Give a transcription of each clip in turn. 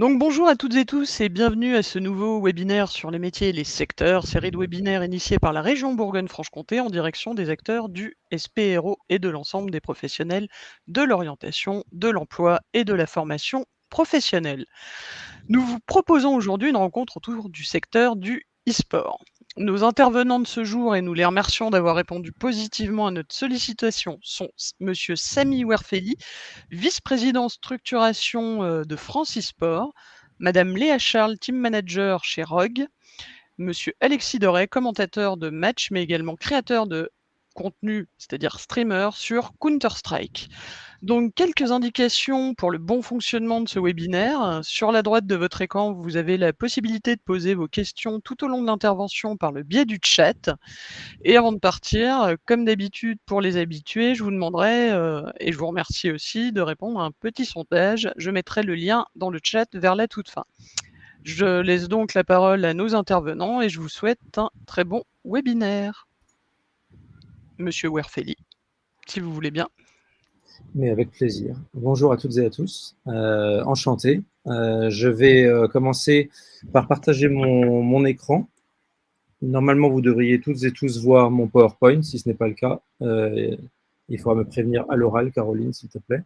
Donc bonjour à toutes et tous et bienvenue à ce nouveau webinaire sur les métiers et les secteurs, série de webinaires initiée par la région Bourgogne-Franche-Comté en direction des acteurs du SPRO et de l'ensemble des professionnels de l'orientation, de l'emploi et de la formation professionnelle. Nous vous proposons aujourd'hui une rencontre autour du secteur du e-sport. Nos intervenants de ce jour, et nous les remercions d'avoir répondu positivement à notre sollicitation, sont Monsieur Samy Werfeli, vice-président structuration de France e-sport, Madame Léa Charles, team manager chez Rogue, Monsieur Alexis Doré, commentateur de match, mais également créateur de contenu, c'est-à-dire streamer, sur Counter-Strike. Donc, quelques indications pour le bon fonctionnement de ce webinaire. Sur la droite de votre écran, vous avez la possibilité de poser vos questions tout au long de l'intervention par le biais du chat. Et avant de partir, comme d'habitude pour les habitués, je vous demanderai, et je vous remercie aussi, de répondre à un petit sondage. Je mettrai le lien dans le chat vers la toute fin. Je laisse donc la parole à nos intervenants et je vous souhaite un très bon webinaire. Monsieur Werfeli, si vous voulez bien. Mais avec plaisir. Bonjour à toutes et à tous. Enchanté. Je vais commencer par partager mon écran. Normalement, vous devriez toutes et tous voir mon PowerPoint. Si ce n'est pas le cas, il faudra me prévenir à l'oral, Caroline, s'il te plaît.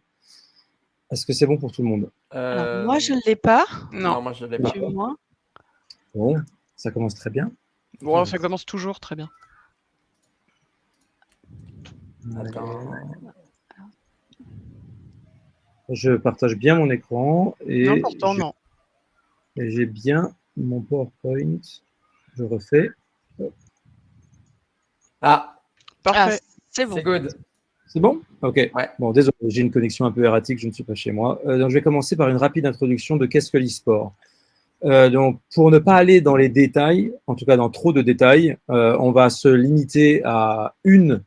Est-ce que c'est bon pour tout le monde? Alors, moi, je ne l'ai pas. Non, moi, je ne l'ai pas. moi. Bon, ça commence très bien. Bon, ça commence toujours très bien. Attends. Je partage bien mon écran et N'importe, non. Et j'ai bien mon PowerPoint. Je refais. Ah, Parfait. c'est bon. C'est good. C'est bon? Ok. Ouais. Bon, désolé, j'ai une connexion un peu erratique, je ne suis pas chez moi. Donc, je vais commencer par une rapide introduction de qu'est-ce que l'e-sport. Donc, pour ne pas aller dans les détails, en tout cas dans trop de détails, on va se limiter à une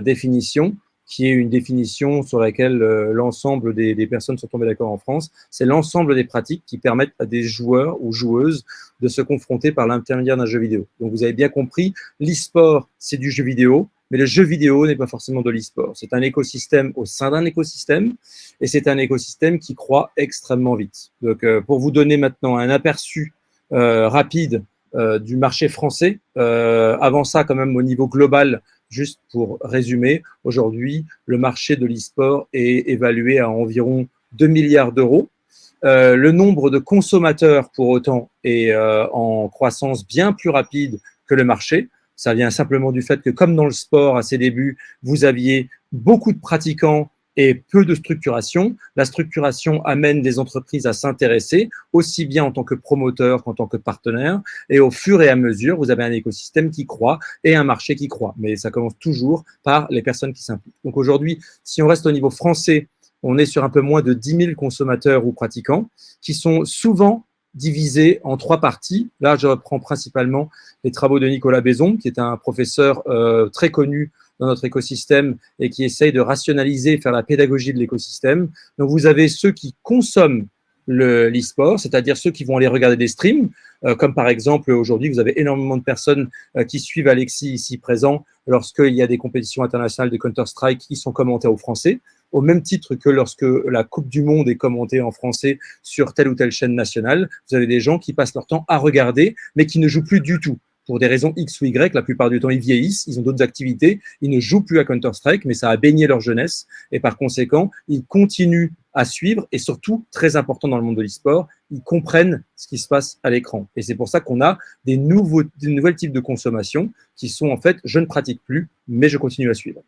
définition, qui est une définition sur laquelle l'ensemble des personnes sont tombées d'accord en France. C'est l'ensemble des pratiques qui permettent à des joueurs ou joueuses de se confronter par l'intermédiaire d'un jeu vidéo. Donc, vous avez bien compris, l'e-sport, c'est du jeu vidéo, mais le jeu vidéo n'est pas forcément de l'e-sport. C'est un écosystème au sein d'un écosystème, et c'est un écosystème qui croît extrêmement vite. Donc, pour vous donner maintenant un aperçu rapide du marché français, avant ça, quand même, au niveau global, juste pour résumer, aujourd'hui, le marché de l'e-sport est évalué à environ 2 milliards d'euros. Le nombre de consommateurs, pour autant, est en croissance bien plus rapide que le marché. Ça vient simplement du fait que, comme dans le sport à ses débuts, vous aviez beaucoup de pratiquants et peu de structuration. La structuration amène des entreprises à s'intéresser, aussi bien en tant que promoteur qu'en tant que partenaire. Et au fur et à mesure, vous avez un écosystème qui croît et un marché qui croît. Mais ça commence toujours par les personnes qui s'impliquent. Donc aujourd'hui, si on reste au niveau français, on est sur un peu moins de 10 000 consommateurs ou pratiquants qui sont souvent divisés en 3 parties. Là, je reprends principalement les travaux de Nicolas Bézon, qui est un professeur très connu dans notre écosystème et qui essaye de rationaliser, faire la pédagogie de l'écosystème. Donc, vous avez ceux qui consomment l'e-sport, c'est-à-dire ceux qui vont aller regarder des streams, comme par exemple aujourd'hui, vous avez énormément de personnes qui suivent Alexis ici présent lorsqu'il y a des compétitions internationales de Counter-Strike qui sont commentées au français, au même titre que lorsque la Coupe du Monde est commentée en français sur telle ou telle chaîne nationale, vous avez des gens qui passent leur temps à regarder, mais qui ne jouent plus du tout. Pour des raisons X ou Y, la plupart du temps, ils vieillissent, ils ont d'autres activités, ils ne jouent plus à Counter-Strike, mais ça a baigné leur jeunesse, et par conséquent, ils continuent à suivre, et surtout, très important dans le monde de l'e-sport, ils comprennent ce qui se passe à l'écran. Et c'est pour ça qu'on a des nouvelles types de consommation qui sont en fait, je ne pratique plus, mais je continue à suivre.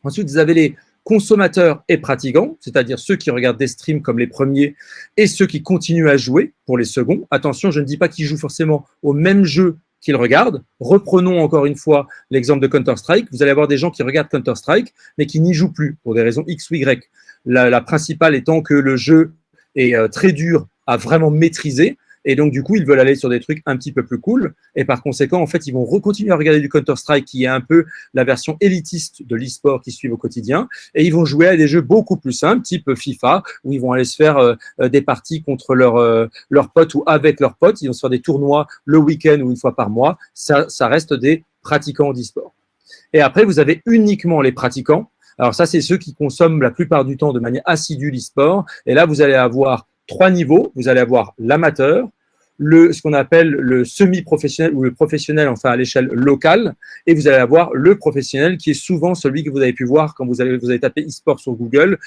Ensuite, vous avez les consommateurs et pratiquants, c'est-à-dire ceux qui regardent des streams comme les premiers et ceux qui continuent à jouer pour les seconds. Attention, je ne dis pas qu'ils jouent forcément au même jeu qu'ils regardent. Reprenons encore une fois l'exemple de Counter-Strike. Vous allez avoir des gens qui regardent Counter-Strike, mais qui n'y jouent plus pour des raisons X ou Y. La principale étant que le jeu est très dur à vraiment maîtriser. Et donc, du coup, ils veulent aller sur des trucs un petit peu plus cool. Et par conséquent, en fait, ils vont continuer à regarder du Counter-Strike, qui est un peu la version élitiste de l'e-sport qu'ils suivent au quotidien. Et ils vont jouer à des jeux beaucoup plus simples, type FIFA, où ils vont aller se faire des parties contre leurs potes ou avec leurs potes. Ils vont se faire des tournois le week-end ou une fois par mois. Ça reste des pratiquants d'e-sport. Et après, vous avez uniquement les pratiquants. Alors ça, c'est ceux qui consomment la plupart du temps de manière assidue l'e-sport. Et là, vous allez avoir 3 niveaux. Vous allez avoir l'amateur, ce qu'on appelle le semi-professionnel ou le professionnel, enfin à l'échelle locale, et vous allez avoir le professionnel qui est souvent celui que vous avez pu voir quand vous avez tapé e-sport sur Google.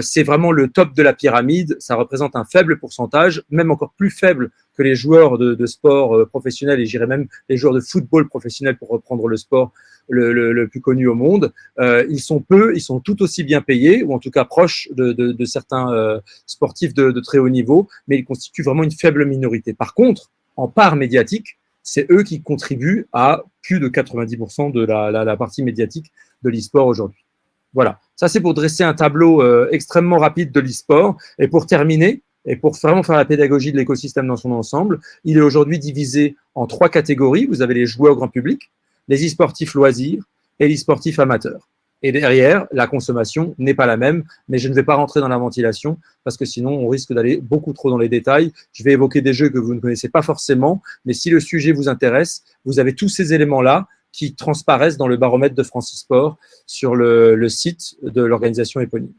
C'est vraiment le top de la pyramide, ça représente un faible pourcentage, même encore plus faible que les joueurs de sport professionnels, et j'irais même les joueurs de football professionnel pour reprendre le sport le plus connu au monde. Ils sont tout aussi bien payés, ou en tout cas proches de certains sportifs de très haut niveau, mais ils constituent vraiment une faible minorité. Par contre, en part médiatique, c'est eux qui contribuent à plus de 90% de la partie médiatique de l'e-sport aujourd'hui. Voilà, ça c'est pour dresser un tableau extrêmement rapide de l'e-sport. Et pour terminer, et pour vraiment faire la pédagogie de l'écosystème dans son ensemble, il est aujourd'hui divisé en 3 catégories. Vous avez les joueurs grand public, les e-sportifs loisirs et les e-sportifs amateurs. Et derrière, la consommation n'est pas la même, mais je ne vais pas rentrer dans la ventilation parce que sinon, on risque d'aller beaucoup trop dans les détails. Je vais évoquer des jeux que vous ne connaissez pas forcément, mais si le sujet vous intéresse, vous avez tous ces éléments-là qui transparaissent dans le baromètre de France e-sport sur le site de l'organisation éponyme.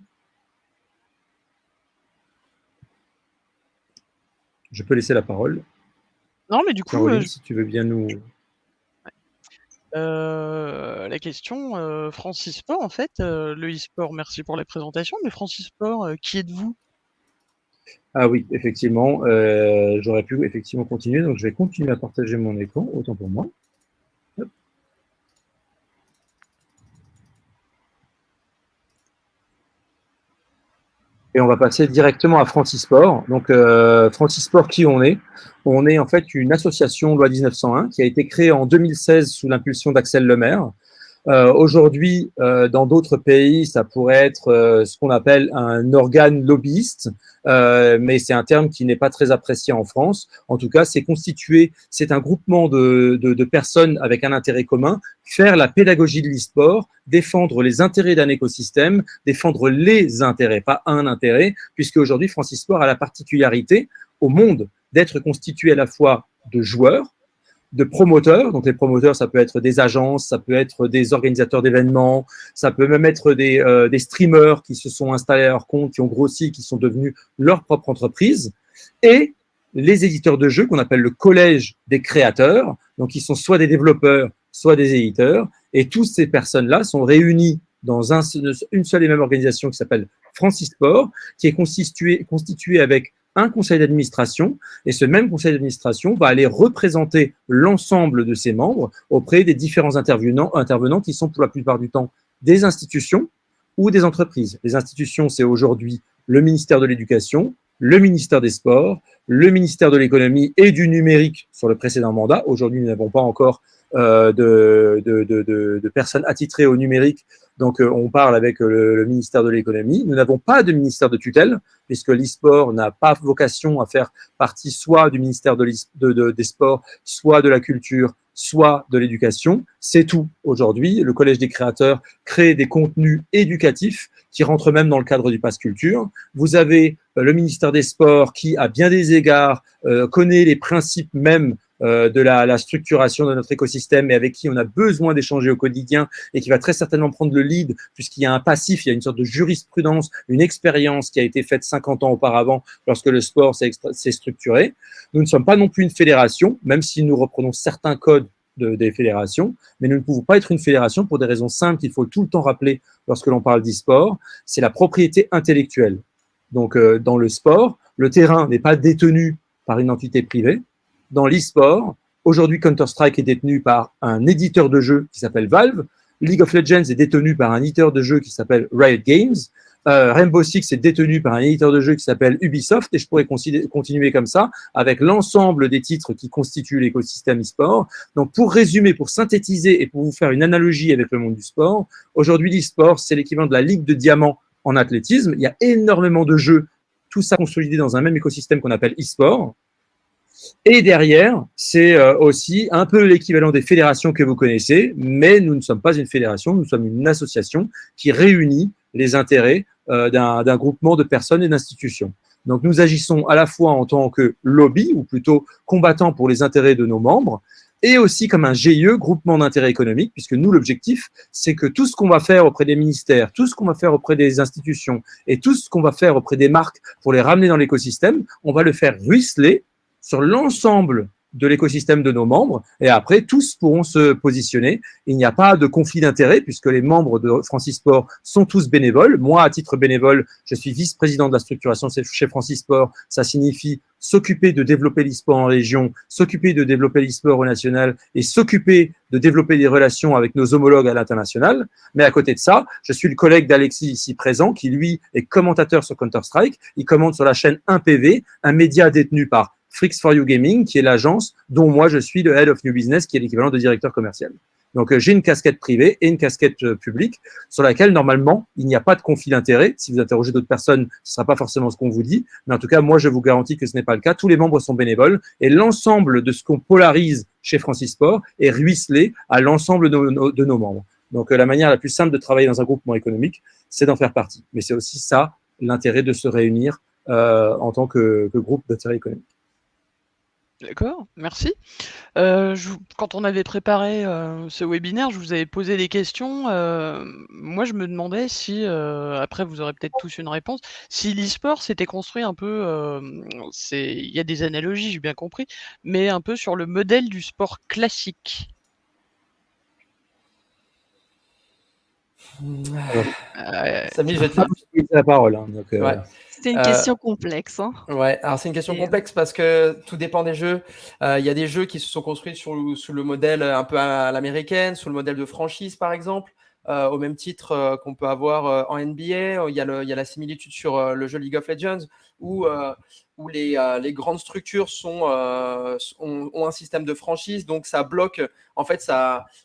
Je peux laisser la parole. Non, mais du coup, Caroline, si tu veux bien nous… la question, France e-sport, en fait, le e-sport, merci pour la présentation, mais France e-sport, qui êtes-vous? Ah oui, effectivement, j'aurais pu effectivement continuer, donc je vais continuer à partager mon écran, autant pour moi. Hop. Et on va passer directement à France e-sport. Donc, France e-sport, qui on est? On est en fait une association loi 1901 qui a été créée en 2016 sous l'impulsion d'Axel Lemaire. Aujourd'hui, dans d'autres pays, ça pourrait être ce qu'on appelle un organe lobbyiste, mais c'est un terme qui n'est pas très apprécié en France. En tout cas, c'est un groupement de personnes avec un intérêt commun, faire la pédagogie de l'e-sport, défendre les intérêts d'un écosystème, défendre les intérêts, pas un intérêt, puisque aujourd'hui, France e-sport a la particularité au monde d'être constitué à la fois de joueurs, de promoteurs. Donc les promoteurs, ça peut être des agences, ça peut être des organisateurs d'événements, ça peut même être des streamers qui se sont installés à leur compte, qui ont grossi, qui sont devenus leur propre entreprise, et les éditeurs de jeux qu'on appelle le collège des créateurs, donc ils sont soit des développeurs, soit des éditeurs, et toutes ces personnes-là sont réunies dans une seule et même organisation qui s'appelle France e-sport, qui est constituée avec un conseil d'administration, et ce même conseil d'administration va aller représenter l'ensemble de ses membres auprès des différents intervenants qui sont pour la plupart du temps des institutions ou des entreprises. Les institutions, c'est aujourd'hui le ministère de l'Éducation, le ministère des Sports, le ministère de l'Économie et du Numérique sur le précédent mandat. Aujourd'hui, nous n'avons pas encore de personnes attitrées au numérique, donc on parle avec le ministère de l'Économie. Nous n'avons pas de ministère de tutelle, puisque l'e-sport n'a pas vocation à faire partie soit du ministère des Sports, soit de la Culture, soit de l'Éducation. C'est tout aujourd'hui. Le Collège des créateurs crée des contenus éducatifs qui rentrent même dans le cadre du Pass Culture. Vous avez le ministère des Sports qui, à bien des égards, connaît les principes même de la structuration de notre écosystème et avec qui on a besoin d'échanger au quotidien et qui va très certainement prendre le lead puisqu'il y a un passif, il y a une sorte de jurisprudence, une expérience qui a été faite 50 ans auparavant lorsque le sport s'est structuré. Nous ne sommes pas non plus une fédération, même si nous reprenons certains codes des fédérations, mais nous ne pouvons pas être une fédération pour des raisons simples qu'il faut tout le temps rappeler lorsque l'on parle d'e-sport, c'est la propriété intellectuelle. Donc, dans le sport, le terrain n'est pas détenu par une entité privée. Dans l'e-sport, aujourd'hui, Counter-Strike est détenu par un éditeur de jeux qui s'appelle Valve. League of Legends est détenu par un éditeur de jeux qui s'appelle Riot Games. Rainbow Six est détenu par un éditeur de jeux qui s'appelle Ubisoft. Et je pourrais continuer comme ça avec l'ensemble des titres qui constituent l'écosystème e-sport. Donc, pour résumer, pour synthétiser et pour vous faire une analogie avec le monde du sport, aujourd'hui, l'e-sport, c'est l'équivalent de la Ligue de Diamant en athlétisme. Il y a énormément de jeux, tout ça consolidé dans un même écosystème qu'on appelle e-sport. Et derrière, c'est aussi un peu l'équivalent des fédérations que vous connaissez, mais nous ne sommes pas une fédération, nous sommes une association qui réunit les intérêts d'un groupement de personnes et d'institutions. Donc, nous agissons à la fois en tant que lobby, ou plutôt combattant pour les intérêts de nos membres, et aussi comme un GIE, groupement d'intérêt économique, puisque nous, l'objectif, c'est que tout ce qu'on va faire auprès des ministères, tout ce qu'on va faire auprès des institutions et tout ce qu'on va faire auprès des marques pour les ramener dans l'écosystème, on va le faire ruisseler sur l'ensemble de l'écosystème de nos membres, et après, tous pourront se positionner. Il n'y a pas de conflit d'intérêts, puisque les membres de Francisport sont tous bénévoles. Moi, à titre bénévole, je suis vice-président de la structuration chez Francisport. Ça signifie s'occuper de développer l'e-sport en région, s'occuper de développer l'e-sport au national et s'occuper de développer des relations avec nos homologues à l'international. Mais à côté de ça, je suis le collègue d'Alexis ici présent, qui lui est commentateur sur Counter-Strike. Il commente sur la chaîne 1PV, un média détenu par Freaks4U Gaming, qui est l'agence dont moi je suis le Head of New Business, qui est l'équivalent de directeur commercial. Donc j'ai une casquette privée et une casquette publique sur laquelle normalement il n'y a pas de conflit d'intérêt. Si vous interrogez d'autres personnes, ce ne sera pas forcément ce qu'on vous dit, mais en tout cas moi je vous garantis que ce n'est pas le cas. Tous les membres sont bénévoles et l'ensemble de ce qu'on polarise chez Francisport est ruisselé à l'ensemble de nos membres. Donc la manière la plus simple de travailler dans un groupement économique, c'est d'en faire partie. Mais c'est aussi ça l'intérêt de se réunir en tant que groupe d'intérêt économique. D'accord, merci. Quand on avait préparé ce webinaire, je vous avais posé des questions. Moi, je me demandais si, après vous aurez peut-être tous une réponse, si l'e-sport s'était construit un peu, il y a des analogies, j'ai bien compris, mais un peu sur le modèle du sport classique. Samy, je vais te la parole. Hein, donc, ouais. C'est une question complexe. Hein. Ouais, alors c'est une question complexe parce que tout dépend des jeux. Il y a des jeux qui se sont construits sous le modèle un peu à l'américaine, sous le modèle de franchise par exemple, au même titre qu'on peut avoir en NBA. Il y a la similitude sur le jeu League of Legends où les grandes structures ont un système de franchise, donc ça bloque. En fait,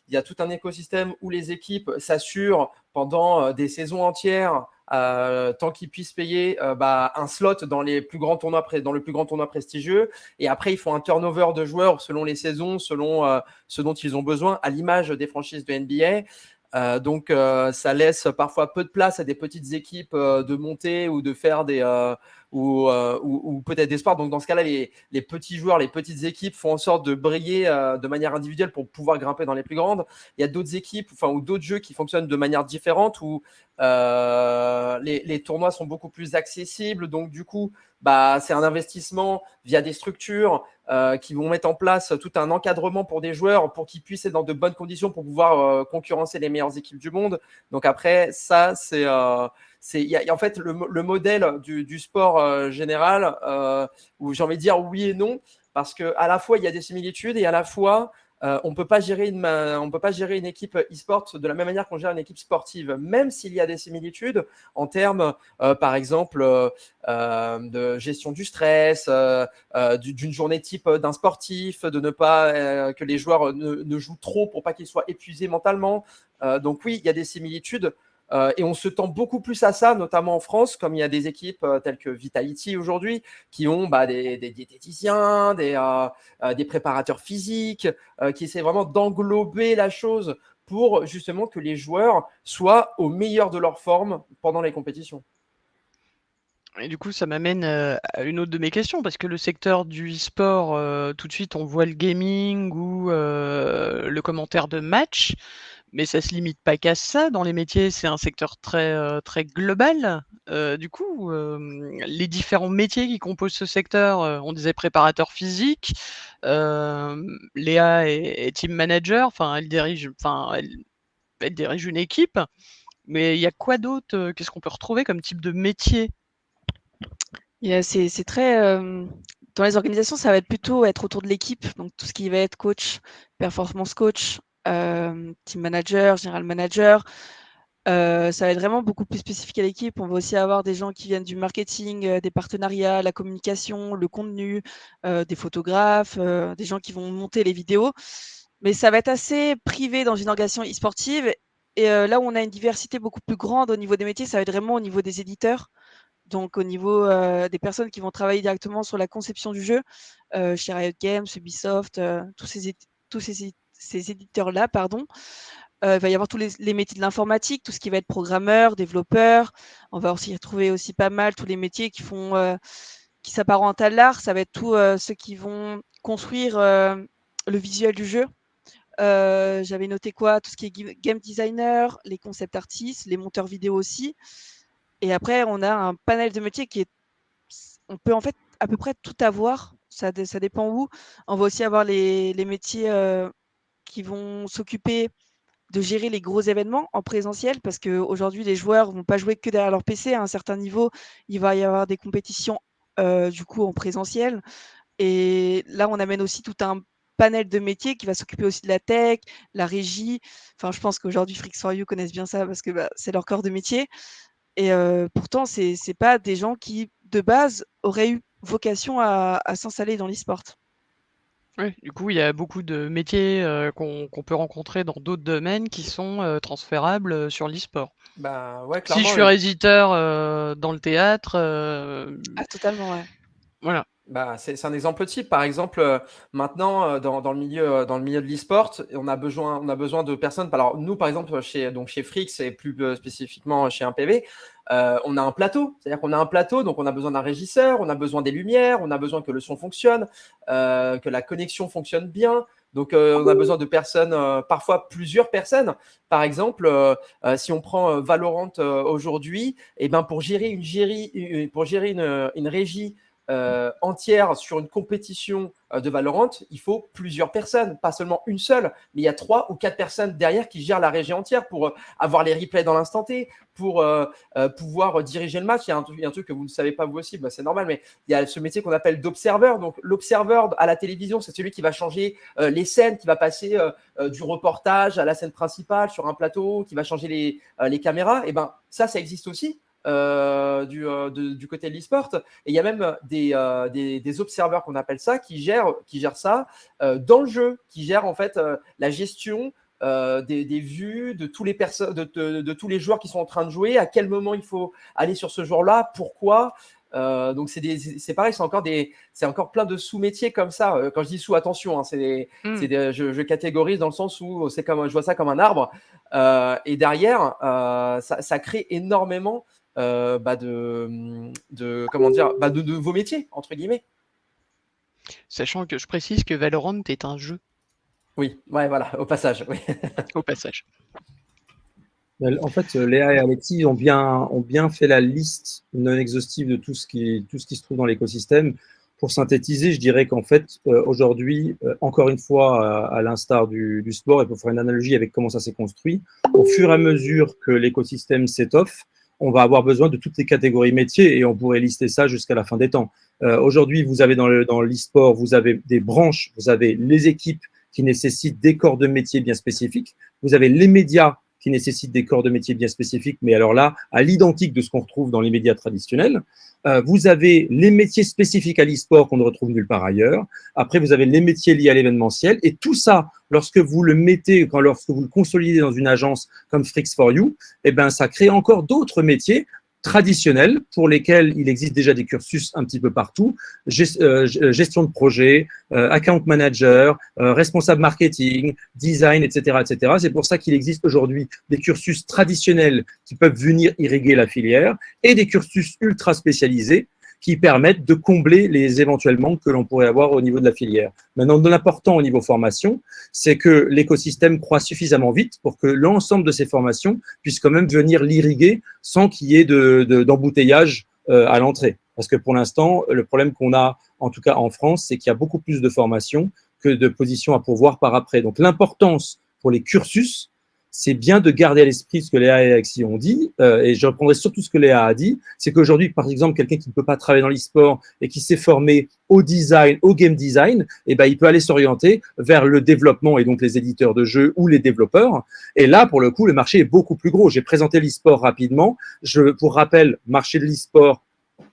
il y a tout un écosystème où les équipes s'assurent pendant des saisons entières. Tant qu'ils puissent payer un slot dans le plus grand tournoi prestigieux, et après ils font un turnover de joueurs selon les saisons, selon ce dont ils ont besoin, à l'image des franchises de NBA. Donc ça laisse parfois peu de place à des petites équipes de monter ou de faire ou peut-être des sports. Donc dans ce cas-là, les petits joueurs, les petites équipes font en sorte de briller de manière individuelle pour pouvoir grimper dans les plus grandes. Il y a d'autres équipes, ou d'autres jeux qui fonctionnent de manière différente où les tournois sont beaucoup plus accessibles. Donc du coup, c'est un investissement via des structures qui vont mettre en place tout un encadrement pour des joueurs pour qu'ils puissent être dans de bonnes conditions pour pouvoir concurrencer les meilleures équipes du monde. Donc après, ça, en fait le modèle du sport général où j'ai envie de dire oui et non, parce qu'à la fois il y a des similitudes et à la fois on ne peut pas gérer une équipe e-sport de la même manière qu'on gère une équipe sportive, même s'il y a des similitudes en termes, par exemple, de gestion du stress, d'une journée type d'un sportif, de ne pas que les joueurs ne jouent trop pour pas qu'ils soient épuisés mentalement. Donc oui, il y a des similitudes. Et on se tend beaucoup plus à ça, notamment en France, comme il y a des équipes telles que Vitality aujourd'hui, qui ont des diététiciens, des préparateurs physiques, qui essaient vraiment d'englober la chose pour justement que les joueurs soient au meilleur de leur forme pendant les compétitions. Et du coup, ça m'amène à une autre de mes questions, parce que le secteur du e-sport, tout de suite, on voit le gaming ou le commentaire de match. Mais ça se limite pas qu'à ça. Dans les métiers, c'est un secteur très, très global. Du coup, les différents métiers qui composent ce secteur, on disait préparateur physique, Léa est team manager, elle dirige une équipe. Mais il y a quoi d'autre, qu'est-ce qu'on peut retrouver comme type de métier? C'est très dans les organisations, ça va être plutôt être autour de l'équipe, donc tout ce qui va être coach, performance coach, team manager, general manager. Ça va être vraiment beaucoup plus spécifique à l'équipe. On va aussi avoir des gens qui viennent du marketing, des partenariats, la communication, le contenu, des photographes, des gens qui vont monter les vidéos. Mais ça va être assez privé dans une organisation e-sportive. Et là où on a une diversité beaucoup plus grande au niveau des métiers, ça va être vraiment au niveau des éditeurs. Donc au niveau des personnes qui vont travailler directement sur la conception du jeu, chez Riot Games, Ubisoft, tous ces éditeurs-là, pardon. Il va y avoir tous les métiers de l'informatique, tout ce qui va être programmeur, développeur. On va aussi retrouver aussi pas mal tous les métiers qui s'apparentent à l'art. Ça va être tous ceux qui vont construire le visuel du jeu. J'avais noté quoi? Tout ce qui est game designer, les concept artists, les monteurs vidéo aussi. Et après, on a un panel de métiers on peut en fait à peu près tout avoir. Ça dépend où. On va aussi avoir les métiers qui vont s'occuper de gérer les gros événements en présentiel, parce qu'aujourd'hui, les joueurs vont pas jouer que derrière leur PC. À un certain niveau, il va y avoir des compétitions du coup en présentiel. Et là, on amène aussi tout un panel de métiers qui va s'occuper aussi de la tech, la régie. Enfin, je pense qu'aujourd'hui, Freaks4U connaissent bien ça parce que c'est leur corps de métier. Et pourtant, c'est pas des gens qui, de base, auraient eu vocation à s'installer dans l'e-sport. Oui, du coup, il y a beaucoup de métiers qu'on peut rencontrer dans d'autres domaines qui sont transférables sur l'e-sport. Bah ouais, Si je clairement. suis réalisateur dans le théâtre, Ah, totalement, ouais. voilà. Bah, c'est un exemple type. Par exemple, maintenant, dans le milieu de l'e-sport, on a besoin de personnes. Alors, nous, par exemple, chez Frix et plus spécifiquement chez 1PV, on a un plateau. C'est-à-dire qu'on a un plateau, donc on a besoin d'un régisseur, on a besoin des lumières, on a besoin que le son fonctionne, que la connexion fonctionne bien. Donc, on a besoin de personnes, parfois plusieurs personnes. Par exemple, si on prend Valorant aujourd'hui, et ben pour gérer une régie entière sur une compétition de Valorant, il faut plusieurs personnes, pas seulement une seule, mais il y a 3 ou 4 personnes derrière qui gèrent la régie entière pour avoir les replays dans l'instant T, pour pouvoir diriger le match. Il y a un truc que vous ne savez pas vous aussi, bah, c'est normal, mais il y a ce métier qu'on appelle d'observeur. Donc l'observeur à la télévision, c'est celui qui va changer les scènes, qui va passer du reportage à la scène principale sur un plateau, qui va changer les caméras. Et ben ça existe aussi. Du côté de l'e-sport. Et il y a même des observeurs qu'on appelle ça qui gèrent ça dans le jeu, qui gèrent en fait la gestion des vues de tous de tous les joueurs qui sont en train de jouer, à quel moment il faut aller sur ce joueur-là, pourquoi. Donc c'est pareil, c'est encore plein de sous-métiers comme ça. Quand je dis sous, attention, hein, je catégorise dans le sens où je vois ça comme un arbre. Et derrière, ça crée énormément de nouveaux métiers, entre guillemets. Sachant que je précise que Valorant est un jeu. Oui, ouais, voilà, au passage. Oui. Au passage. En fait, Léa et Alexis ont bien fait la liste non exhaustive de tout ce qui se trouve dans l'écosystème. Pour synthétiser, je dirais qu'en fait, aujourd'hui, encore une fois, à l'instar du sport, et pour faire une analogie avec comment ça s'est construit, au fur et à mesure que l'écosystème s'étoffe, on va avoir besoin de toutes les catégories métiers et on pourrait lister ça jusqu'à la fin des temps. Aujourd'hui, vous avez dans l'e-sport, vous avez des branches, vous avez les équipes qui nécessitent des corps de métiers bien spécifiques, vous avez les médias qui nécessitent des corps de métiers bien spécifiques, mais alors là, à l'identique de ce qu'on retrouve dans les médias traditionnels. Vous avez les métiers spécifiques à l'e-sport qu'on ne retrouve nulle part ailleurs. Après, vous avez les métiers liés à l'événementiel. Et tout ça, lorsque vous le lorsque vous le consolidez dans une agence comme Freaks4U, eh ben, ça crée encore d'autres métiers traditionnels pour lesquels il existe déjà des cursus un petit peu partout, gestion de projet, account manager, responsable marketing, design, etc., etc. C'est pour ça qu'il existe aujourd'hui des cursus traditionnels qui peuvent venir irriguer la filière et des cursus ultra spécialisés qui permettent de combler les éventuels manques que l'on pourrait avoir au niveau de la filière. Maintenant, l'important au niveau formation, c'est que l'écosystème croît suffisamment vite pour que l'ensemble de ces formations puissent quand même venir l'irriguer sans qu'il y ait d'embouteillage à l'entrée. Parce que pour l'instant, le problème qu'on a, en tout cas en France, c'est qu'il y a beaucoup plus de formations que de positions à pourvoir par après. Donc l'importance pour les cursus, c'est bien de garder à l'esprit ce que Léa et Alexis ont dit, et je reprendrai surtout ce que Léa a dit, c'est qu'aujourd'hui, par exemple, quelqu'un qui ne peut pas travailler dans l'e-sport et qui s'est formé au design, au game design, eh ben, il peut aller s'orienter vers le développement et donc les éditeurs de jeux ou les développeurs. Et là, pour le coup, le marché est beaucoup plus gros. J'ai présenté l'e-sport rapidement. Pour rappel, marché de l'e-sport,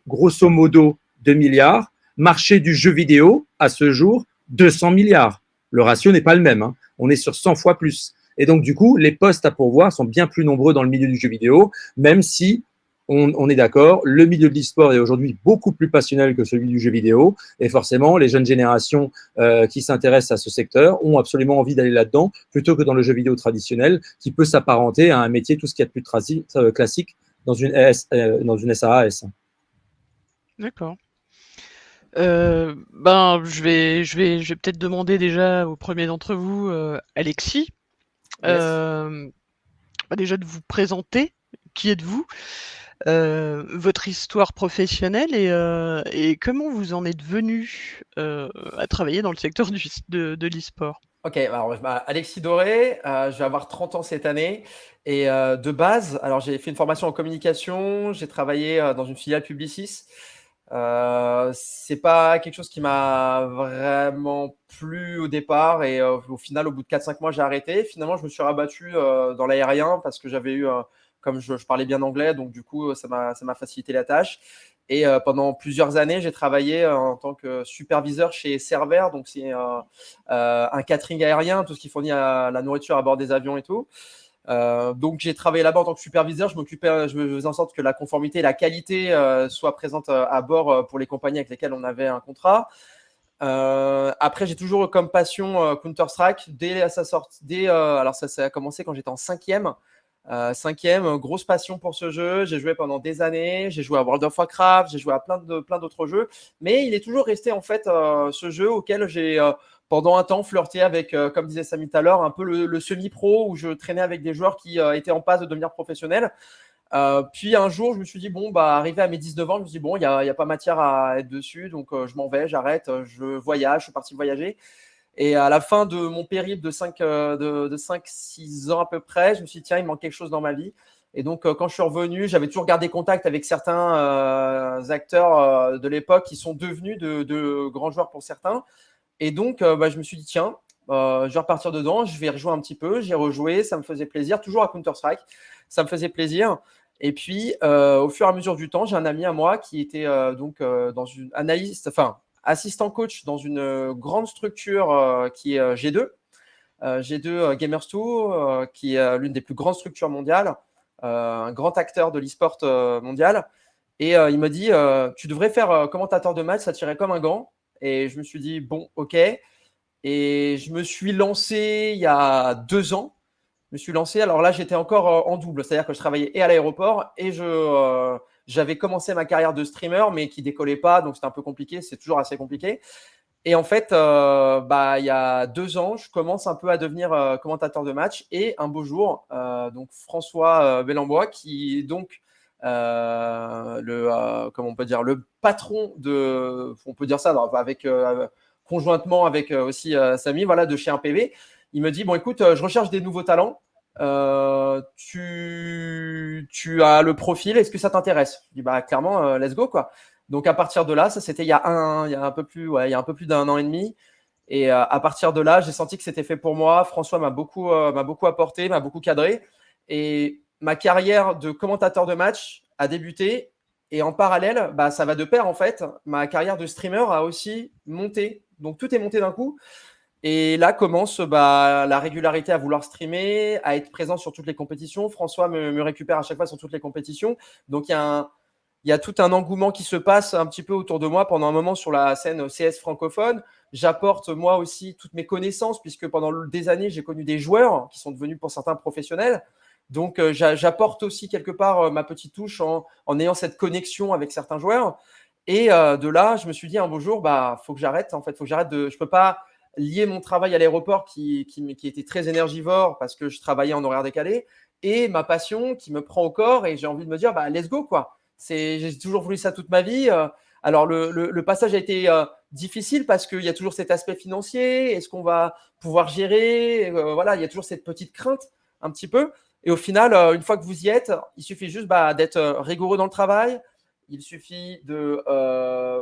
grosso modo, 2 milliards. Marché du jeu vidéo, à ce jour, 200 milliards. Le ratio n'est pas le même, hein. On est sur 100 fois plus. Et donc, du coup, les postes à pourvoir sont bien plus nombreux dans le milieu du jeu vidéo, même si, on est d'accord, le milieu de l'e-sport est aujourd'hui beaucoup plus passionnel que celui du jeu vidéo. Et forcément, les jeunes générations qui s'intéressent à ce secteur ont absolument envie d'aller là-dedans, plutôt que dans le jeu vidéo traditionnel, qui peut s'apparenter à un métier tout ce qu'il y a de plus classique dans une SaaS. D'accord. Je vais peut-être demander déjà au premier d'entre vous, Alexis, Yes. déjà de vous présenter. Qui êtes-vous? Votre histoire professionnelle et comment vous en êtes venu à travailler dans le secteur de l'e-sport? Ok, alors Alexis Doré, je vais avoir 30 ans cette année. Et de base, alors j'ai fait une formation en communication, j'ai travaillé dans une filiale Publicis. C'est pas quelque chose qui m'a vraiment plu au départ et au final, au bout de 4-5 mois, j'ai arrêté. Finalement, je me suis rabattu dans l'aérien parce que j'avais eu, comme je parlais bien anglais, donc du coup, ça m'a facilité la tâche. Et pendant plusieurs années, j'ai travaillé en tant que superviseur chez Cerver, donc c'est un catering aérien, tout ce qui fournit la nourriture à bord des avions et tout. Donc j'ai travaillé là-bas en tant que superviseur, je faisais en sorte que la conformité et la qualité soient présentes à bord pour les compagnies avec lesquelles on avait un contrat. Après, j'ai toujours comme passion Counter-Strike dès sa sortie. Alors ça a commencé quand j'étais en cinquième. Grosse passion pour ce jeu. J'ai joué pendant des années. J'ai joué à World of Warcraft. J'ai joué à plein d'autres jeux. Mais il est toujours resté en fait ce jeu auquel j'ai pendant un temps flirté avec, comme disait Samy tout à l'heure, un peu le semi-pro où je traînais avec des joueurs qui étaient en passe de devenir professionnels. Puis un jour, je me suis dit, bon, arrivé à mes 19 ans, je me suis dit, bon, il n'y a pas matière à être dessus. Donc je m'en vais, j'arrête, je voyage, je suis parti voyager. Et à la fin de mon périple de 5-6 ans à peu près, je me suis dit, tiens, il manque quelque chose dans ma vie. Et donc, quand je suis revenu, j'avais toujours gardé contact avec certains acteurs de l'époque qui sont devenus de grands joueurs pour certains. Et donc, je me suis dit, tiens, je vais repartir dedans, je vais rejouer un petit peu. J'ai rejoué, ça me faisait plaisir, toujours à Counter-Strike, ça me faisait plaisir. Et puis, au fur et à mesure du temps, j'ai un ami à moi qui était dans une analyste, enfin, assistant coach dans une grande structure qui est G2. G2 Gamers 2, qui est l'une des plus grandes structures mondiales, un grand acteur de l'e-sport mondial. Et il m'a dit, tu devrais faire commentateur de match, ça tirait comme un gant. Et je me suis dit, bon, ok. Et je me suis lancé il y a 2 ans. Je me suis lancé, alors là, j'étais encore en double, c'est-à-dire que je travaillais et à l'aéroport et j'avais commencé ma carrière de streamer, mais qui décollait pas, donc c'était un peu compliqué, c'est toujours assez compliqué. Et en fait, il y a 2 ans, je commence un peu à devenir commentateur de match. Et un beau jour, donc François Bellambois, qui est donc comment on peut dire, le patron de, on peut dire ça, avec conjointement avec aussi Samy, voilà, de chez 1PV, il me dit, bon, écoute, je recherche des nouveaux talents. Tu as le profil, est-ce que ça t'intéresse? Je dis, clairement, let's go, quoi. Donc à partir de là, ça c'était il y a un peu plus d'1 an et demi. Et à partir de là, j'ai senti que c'était fait pour moi. François m'a beaucoup apporté, m'a beaucoup cadré. Et ma carrière de commentateur de match a débuté. Et en parallèle, ça va de pair en fait. Ma carrière de streamer a aussi monté. Donc tout est monté d'un coup. Et là commence la régularité à vouloir streamer, à être présent sur toutes les compétitions. François me récupère à chaque fois sur toutes les compétitions. Donc il y a tout un engouement qui se passe un petit peu autour de moi pendant un moment sur la scène CS francophone. J'apporte moi aussi toutes mes connaissances puisque pendant des années, j'ai connu des joueurs qui sont devenus pour certains professionnels. Donc, j'apporte aussi quelque part ma petite touche en ayant cette connexion avec certains joueurs. Et de là, je me suis dit un beau jour, faut que j'arrête. En fait, faut que j'arrête je ne peux pas lier mon travail à l'aéroport qui était très énergivore parce que je travaillais en horaire décalé et ma passion qui me prend au corps et j'ai envie de me dire, let's go, quoi. J'ai toujours voulu ça toute ma vie. Alors, le passage a été difficile parce qu'il y a toujours cet aspect financier. Est-ce qu'on va pouvoir gérer? Voilà, il y a toujours cette petite crainte un petit peu. Et au final, une fois que vous y êtes, il suffit juste d'être rigoureux dans le travail. Il suffit de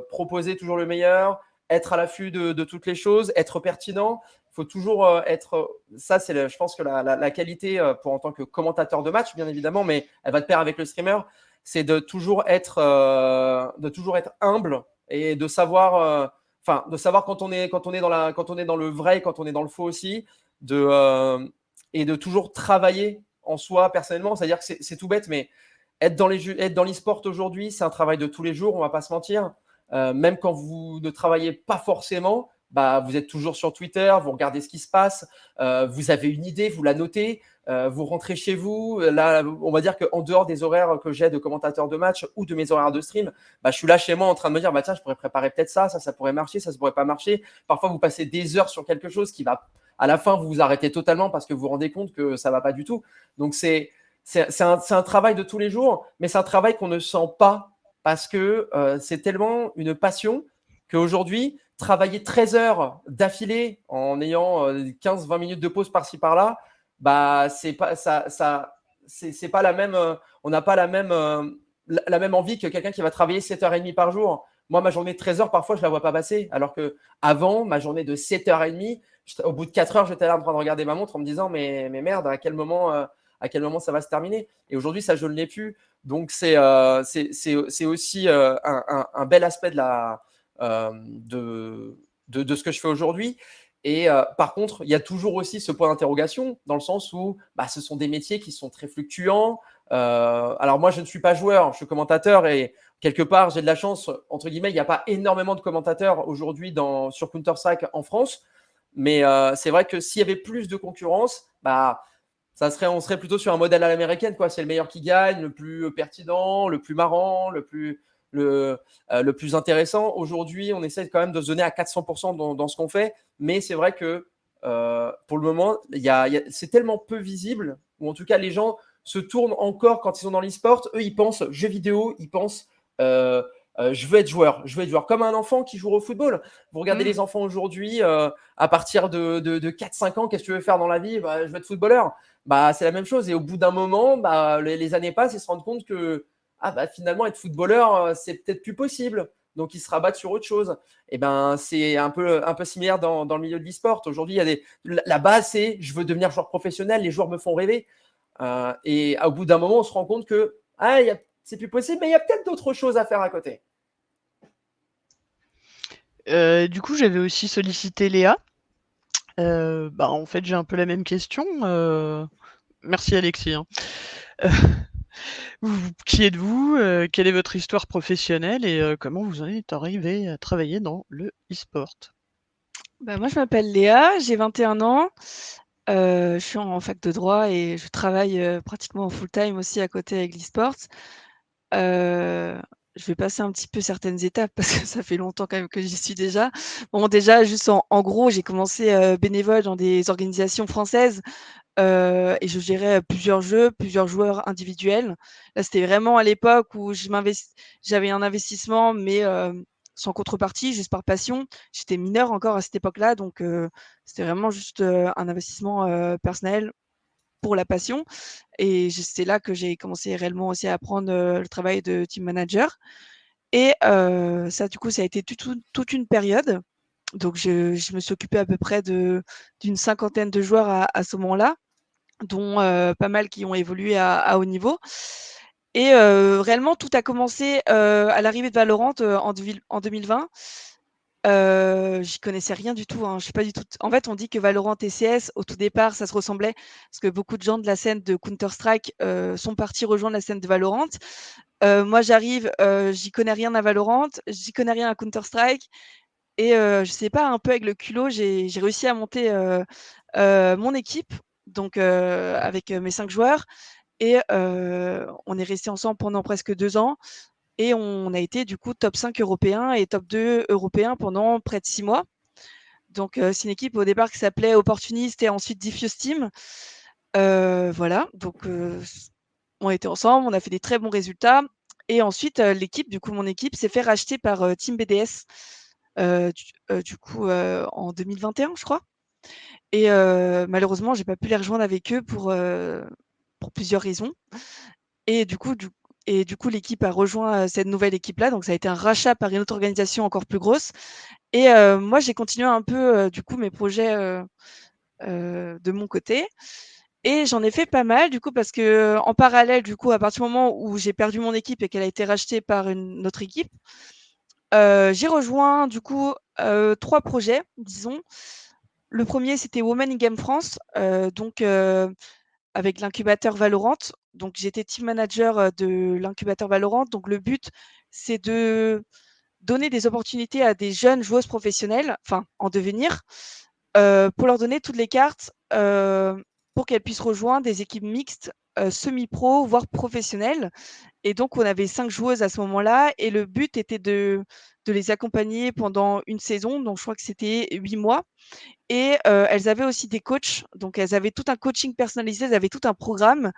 proposer toujours le meilleur, être à l'affût de toutes les choses, être pertinent. Il faut toujours être… Ça, c'est, je pense que la qualité en tant que commentateur de match, bien évidemment, mais elle va de pair avec le streamer, c'est de toujours être humble et de savoir, quand on est dans le vrai, quand on est dans le faux aussi, et de toujours travailler en soi personnellement. C'est-à-dire que c'est tout bête, mais être dans l'e-sport aujourd'hui, c'est un travail de tous les jours, on ne va pas se mentir. Même quand vous ne travaillez pas forcément, vous êtes toujours sur Twitter, vous regardez ce qui se passe, vous avez une idée, vous la notez, vous rentrez chez vous. Là, on va dire qu'en dehors des horaires que j'ai de commentateur de match ou de mes horaires de stream, je suis là chez moi en train de me dire, tiens, je pourrais préparer peut-être ça pourrait marcher, ça pourrait pas marcher. Parfois, vous passez des heures sur quelque chose qui va, à la fin, vous vous arrêtez totalement parce que vous vous rendez compte que ça va pas du tout. Donc, c'est un travail de tous les jours, mais c'est un travail qu'on ne sent pas parce que c'est tellement une passion qu'aujourd'hui, travailler 13 heures d'affilée en ayant 15-20 minutes de pause par-ci par-là, c'est pas c'est pas la même. On n'a pas la même envie que quelqu'un qui va travailler 7h30 par jour. Moi, ma journée de 13 heures, parfois, je la vois pas passer. Alors que avant, ma journée de 7h30, au bout de 4 heures, j'étais là en train de regarder ma montre en me disant mais merde, à quel moment ça va se terminer. Et aujourd'hui, ça, je ne l'ai plus. Donc, c'est aussi un bel aspect de ce que je fais aujourd'hui. Et par contre, il y a toujours aussi ce point d'interrogation dans le sens où ce sont des métiers qui sont très fluctuants. Alors moi, je ne suis pas joueur, je suis commentateur et quelque part, j'ai de la chance, entre guillemets, il n'y a pas énormément de commentateurs aujourd'hui sur Counter-Strike en France. Mais c'est vrai que s'il y avait plus de concurrence, on serait plutôt sur un modèle à l'américaine, quoi. C'est le meilleur qui gagne, le plus pertinent, le plus marrant, le plus intéressant. Aujourd'hui, on essaie quand même de se donner à 400% dans ce qu'on fait, mais c'est vrai que pour le moment, c'est tellement peu visible, ou en tout cas, les gens se tournent encore quand ils sont dans l'e-sport. Eux, ils pensent jeux vidéo, ils pensent je veux être joueur. Comme un enfant qui joue au football. Vous regardez les enfants aujourd'hui, à partir de 4-5 ans, qu'est-ce que tu veux faire dans la vie? Je veux être footballeur. C'est la même chose. Et au bout d'un moment, les années passent et se rendent compte que finalement, être footballeur, c'est peut-être plus possible. Donc, ils se rabattent sur autre chose. Et c'est un peu similaire dans le milieu de l'e-sport. Aujourd'hui, la base, c'est je veux devenir joueur professionnel. Les joueurs me font rêver. Et au bout d'un moment, on se rend compte que c'est plus possible, mais il y a peut-être d'autres choses à faire à côté. Du coup, j'avais aussi sollicité Léa. En fait, j'ai un peu la même question. Merci Alexis. Qui êtes-vous? Quelle est votre histoire professionnelle et comment vous en êtes arrivé à travailler dans le e-sport? Moi, je m'appelle Léa, j'ai 21 ans. Je suis en fac de droit et je travaille pratiquement en full-time aussi à côté avec l'e-sport. Je vais passer un petit peu certaines étapes parce que ça fait longtemps quand même que j'y suis déjà. Bon, déjà, juste en gros, j'ai commencé bénévole dans des organisations françaises et je gérais plusieurs jeux, plusieurs joueurs individuels. Là, c'était vraiment à l'époque où j'avais un investissement, mais sans contrepartie, juste par passion. J'étais mineure encore à cette époque-là, donc c'était vraiment juste un investissement personnel pour la passion. Et c'est là que j'ai commencé réellement aussi à apprendre le travail de team manager. Et ça, du coup, ça a été toute une période. Donc, je me suis occupée à peu près d'une cinquantaine de joueurs à ce moment-là, dont pas mal qui ont évolué à haut niveau. Et réellement, tout a commencé à l'arrivée de Valorant en 2020. J'y connaissais rien du tout, hein. Je sais pas du tout. En fait, on dit que Valorant et CS, au tout départ, ça se ressemblait parce que beaucoup de gens de la scène de Counter-Strike sont partis rejoindre la scène de Valorant. Moi, j'arrive, j'y connais rien à Valorant, j'y connais rien à Counter-Strike et je sais pas, un peu avec le culot, j'ai réussi à monter mon équipe, donc avec mes 5 joueurs et on est restés ensemble pendant presque 2 ans. Et on a été du coup top 5 européen et top 2 européen pendant près de 6 mois. Donc, c'est une équipe au départ qui s'appelait Opportuniste et ensuite Diffuse Team. Voilà, donc on était ensemble, on a fait des très bons résultats. Et ensuite, l'équipe, du coup, mon équipe s'est fait racheter par Team BDS, du coup, en 2021, je crois. Et malheureusement, j'ai pas pu les rejoindre avec eux pour plusieurs raisons. Et du coup, l'équipe a rejoint cette nouvelle équipe-là. Donc, ça a été un rachat par une autre organisation encore plus grosse. Et moi, j'ai continué un peu, du coup, mes projets de mon côté. Et j'en ai fait pas mal, du coup, parce que en parallèle, du coup, à partir du moment où j'ai perdu mon équipe et qu'elle a été rachetée par une autre équipe, j'ai rejoint, du coup, 3 projets, disons. Le premier, c'était Women in Game France, donc avec l'incubateur Valorant. Donc, j'étais team manager de l'incubateur Valorant. Donc, le but, c'est de donner des opportunités à des jeunes joueuses professionnelles, enfin, en devenir, pour leur donner toutes les cartes pour qu'elles puissent rejoindre des équipes mixtes, semi-pro, voire professionnelles. Et donc, on avait 5 joueuses à ce moment-là et le but était de les accompagner pendant une saison. Donc, je crois que c'était 8 mois. Et elles avaient aussi des coachs. Donc, elles avaient tout un coaching personnalisé, elles avaient tout un programme.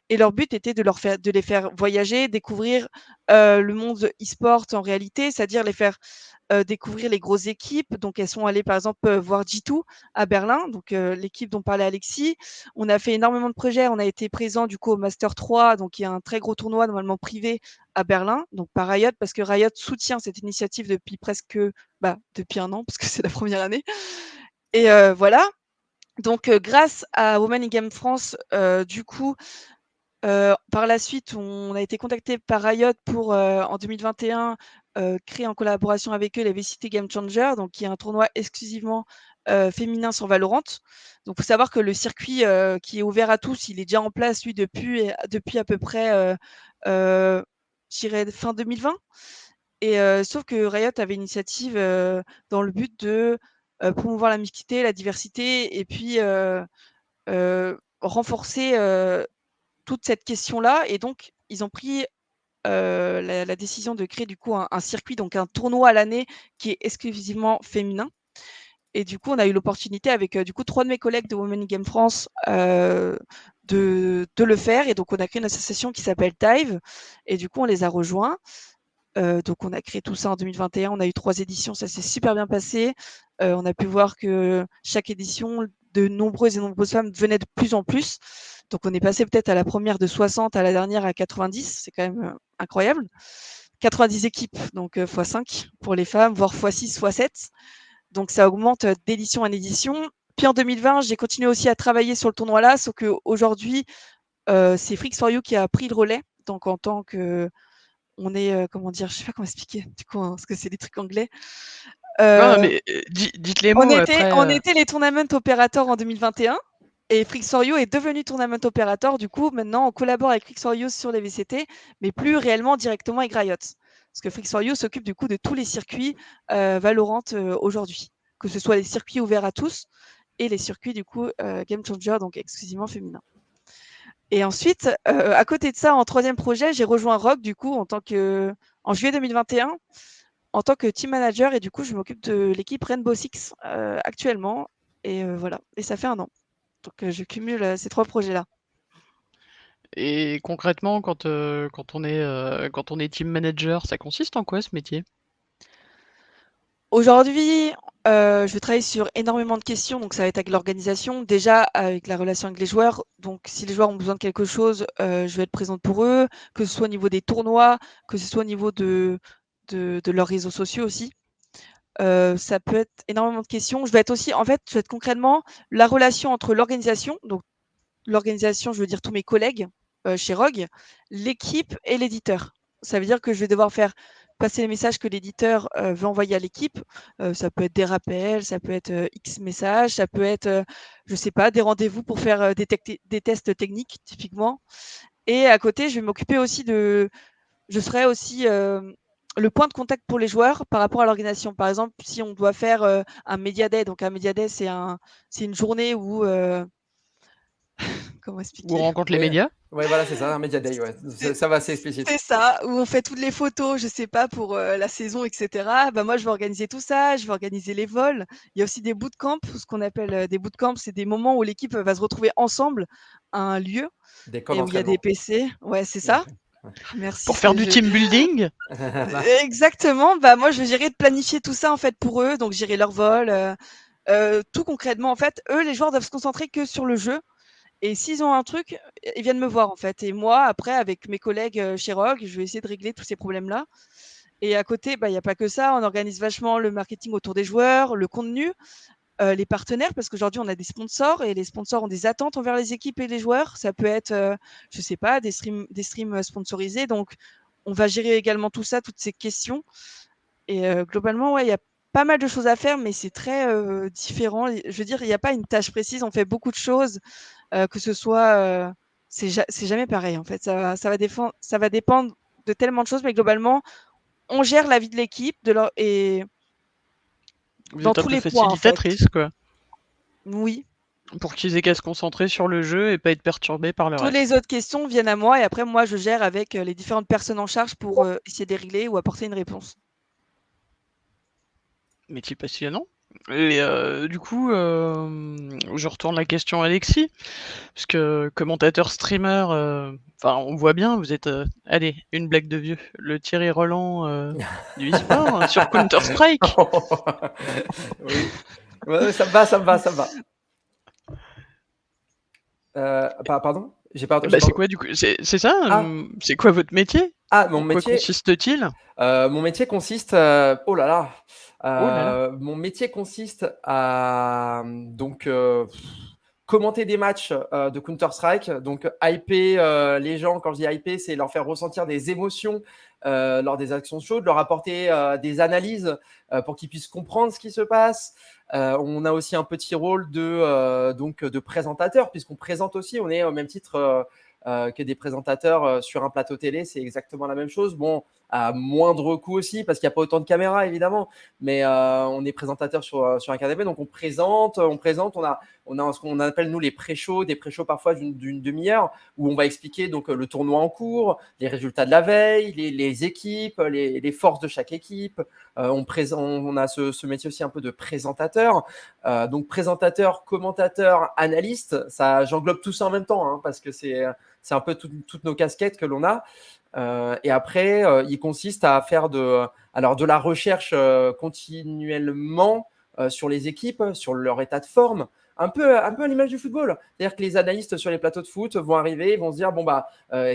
Et leur but était de les faire voyager, découvrir le monde e-sport en réalité, c'est-à-dire les faire découvrir les grosses équipes. Donc, elles sont allées, par exemple, voir G2 à Berlin, donc l'équipe dont parlait Alexis. On a fait énormément de projets. On a été présent, du coup, au Master 3, donc il y a un très gros tournoi, normalement privé, à Berlin, donc par Riot, parce que Riot soutient cette initiative depuis depuis 1 an, parce que c'est la première année. Et voilà. Donc, grâce à Women in Game France, du coup, par la suite, on a été contacté par Riot pour, en 2021, créer en collaboration avec eux les VCT Game Changer, donc qui est un tournoi exclusivement féminin sur Valorant. Donc, il faut savoir que le circuit qui est ouvert à tous, il est déjà en place, lui, depuis à peu près, je dirais, fin 2020. Et sauf que Riot avait une initiative dans le but de promouvoir la mixité, la diversité, et puis renforcer toute cette question-là. Et donc, ils ont pris la décision de créer du coup un circuit, donc un tournoi à l'année qui est exclusivement féminin. Et du coup, on a eu l'opportunité avec du coup 3 de mes collègues de Women in Game France de le faire. Et donc, on a créé une association qui s'appelle Dive. Et du coup, on les a rejoints. Donc, on a créé tout ça en 2021. On a eu 3 éditions. Ça s'est super bien passé. On a pu voir que chaque édition, de nombreuses et nombreuses femmes venaient de plus en plus. Donc, on est passé peut-être à la première de 60, à la dernière à 90. C'est quand même incroyable. 90 équipes, donc x5 pour les femmes, voire x6, x7. Donc, ça augmente d'édition en édition. Puis en 2020, j'ai continué aussi à travailler sur le tournoi-là, sauf qu'aujourd'hui, c'est Freaks4U qui a pris le relais. Donc, en tant que on est, comment dire, je sais pas comment expliquer, du coup, parce que c'est des trucs anglais. Non, mais dites les mots après. On était les tournament opérateurs en 2021 et Freaks4U est devenu tournament opérateur. Du coup, maintenant, on collabore avec Freaks4U sur les VCT, mais plus réellement directement avec Riot. Parce que Freaks4U s'occupe du coup de tous les circuits Valorant aujourd'hui, que ce soit les circuits ouverts à tous et les circuits du coup Game Changer, donc exclusivement féminins. Et ensuite, à côté de ça, en 3e projet, j'ai rejoint Rogue du coup en juillet 2021 en tant que team manager, et du coup, je m'occupe de l'équipe Rainbow Six actuellement. Et voilà, et ça fait 1 an. Donc, je cumule ces 3 projets-là. Et concrètement, quand on est team manager, ça consiste en quoi ce métier? Aujourd'hui, je travaille sur énormément de questions, donc ça va être avec l'organisation. Déjà, avec la relation avec les joueurs. Donc, si les joueurs ont besoin de quelque chose, je vais être présente pour eux, que ce soit au niveau des tournois, que ce soit au niveau de leurs réseaux sociaux aussi. Ça peut être énormément de questions. Je vais être concrètement la relation entre l'organisation, donc l'organisation, je veux dire tous mes collègues chez Rogue, l'équipe et l'éditeur. Ça veut dire que je vais devoir faire passer les messages que l'éditeur veut envoyer à l'équipe. Ça peut être des rappels, ça peut être X messages, ça peut être, je sais pas, des rendez-vous pour faire des tests techniques, typiquement. Et à côté, je vais m'occuper aussi je serai aussi le point de contact pour les joueurs par rapport à l'organisation. Par exemple, si on doit faire un Media Day, donc un Media Day, c'est une journée où comment Où on expliquer? rencontre les Ouais, médias? ouais, voilà, c'est ça, un Media Day, ouais. Ça va assez explicite. C'est ça, où on fait toutes les photos, je sais pas, pour la saison, etc. Bah, moi, je vais organiser tout ça, je vais organiser les vols. Il y a aussi des bootcamps, ce qu'on appelle des bootcamps, c'est des moments où l'équipe va se retrouver ensemble à un lieu Des camps et où il y a des d'entraînement. PC. Ouais, c'est ça. Ouais. Merci, Pour faire c'est du joli. team building? Exactement. Bah, moi, je gérer de planifier tout ça en fait pour eux, donc gérer leur vol, tout concrètement. En fait, eux, les joueurs doivent se concentrer que sur le jeu. Et s'ils ont un truc, ils viennent me voir en fait. Et moi, après, avec mes collègues chez Rogue, je vais essayer de régler tous ces problèmes-là. Et à côté, il n'y a pas que ça. On organise vachement le marketing autour des joueurs, le contenu, les partenaires, parce qu'aujourd'hui, on a des sponsors et les sponsors ont des attentes envers les équipes et les joueurs. Ça peut être, je sais pas, des streams sponsorisés. Donc, on va gérer également tout ça, toutes ces questions. Et globalement, ouais, il y a pas mal de choses à faire, mais c'est très différent. Je veux dire, il n'y a pas une tâche précise. On fait beaucoup de choses, que ce soit. C'est jamais pareil, en fait. Ça va dépendre de tellement de choses, mais globalement, on gère la vie de l'équipe et Vous dans êtes un tous peu les points, en fait. facilitatrice, quoi. Oui, Pour qu'ils aient qu'à se concentrer sur le jeu et pas être perturbés par le Toutes reste. les autres questions viennent à moi et après, moi, je gère avec les différentes personnes en charge pour essayer de régler ou apporter une réponse. Métier passionnant. Et du coup, je retourne la question à Alexis, parce que commentateur streamer, on voit bien, vous êtes, allez, une blague de vieux, le Thierry Roland du e-sport sur Counter-Strike. Oui. Ouais, ça me va, ça me va, ça me va. Pardon? C'est quoi du coup? C'est ça? C'est quoi votre métier? Mon En quoi métier. consiste-t-il? Mon métier consiste. Oh là là. Oh là là. Mon métier consiste à commenter des matchs de Counter-Strike, donc hyper les gens. Quand je dis hyper, c'est leur faire ressentir des émotions lors des actions chaudes, leur apporter des analyses pour qu'ils puissent comprendre ce qui se passe. On a aussi un petit rôle de présentateur, puisqu'on présente aussi, on est au même titre que des présentateurs sur un plateau télé, c'est exactement la même chose. Bon, à moindre coût aussi, parce qu'il n'y a pas autant de caméras, évidemment, mais on est présentateur sur un canapé, donc on présente, on a ce qu'on appelle, nous, les pré-shows, des pré-shows parfois d'une demi-heure, où on va expliquer donc le tournoi en cours, les résultats de la veille, les équipes, les forces de chaque équipe. On a ce métier aussi un peu de présentateur. Donc présentateur, commentateur, analyste, ça, j'englobe tout ça en même temps, hein, parce que c'est un peu toutes nos casquettes que l'on a. Et après, il consiste à faire de la recherche continuellement sur les équipes, sur leur état de forme, un peu à l'image du football. C'est-à-dire que les analystes sur les plateaux de foot vont arriver, vont se dire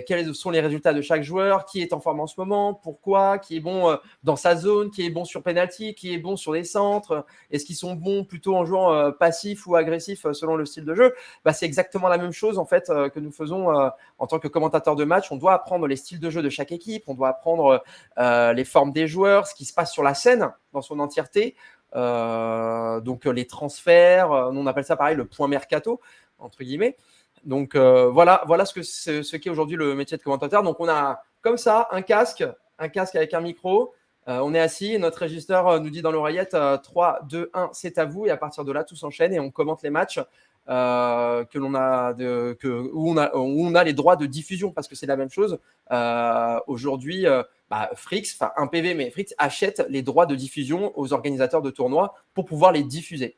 quels sont les résultats de chaque joueur, qui est en forme en ce moment, pourquoi, qui est bon dans sa zone, qui est bon sur penalty, qui est bon sur les centres, est-ce qu'ils sont bons plutôt en jouant passif ou agressif selon le style de jeu. C'est exactement la même chose en fait que nous faisons en tant que commentateur de match. On doit apprendre les styles de jeu de chaque équipe, on doit apprendre les formes des joueurs, ce qui se passe sur la scène dans son entièreté. Donc les transferts, on appelle ça pareil le point mercato entre guillemets. Donc voilà ce qu'est aujourd'hui le métier de commentateur. Donc on a comme ça un casque avec un micro. On est assis, notre régisseur nous dit dans l'oreillette 3, 2, 1, c'est à vous, et à partir de là tout s'enchaîne et on commente les matchs où on a les droits de diffusion, parce que c'est la même chose. Aujourd'hui, Frix, un PV, mais Frix achète les droits de diffusion aux organisateurs de tournois pour pouvoir les diffuser.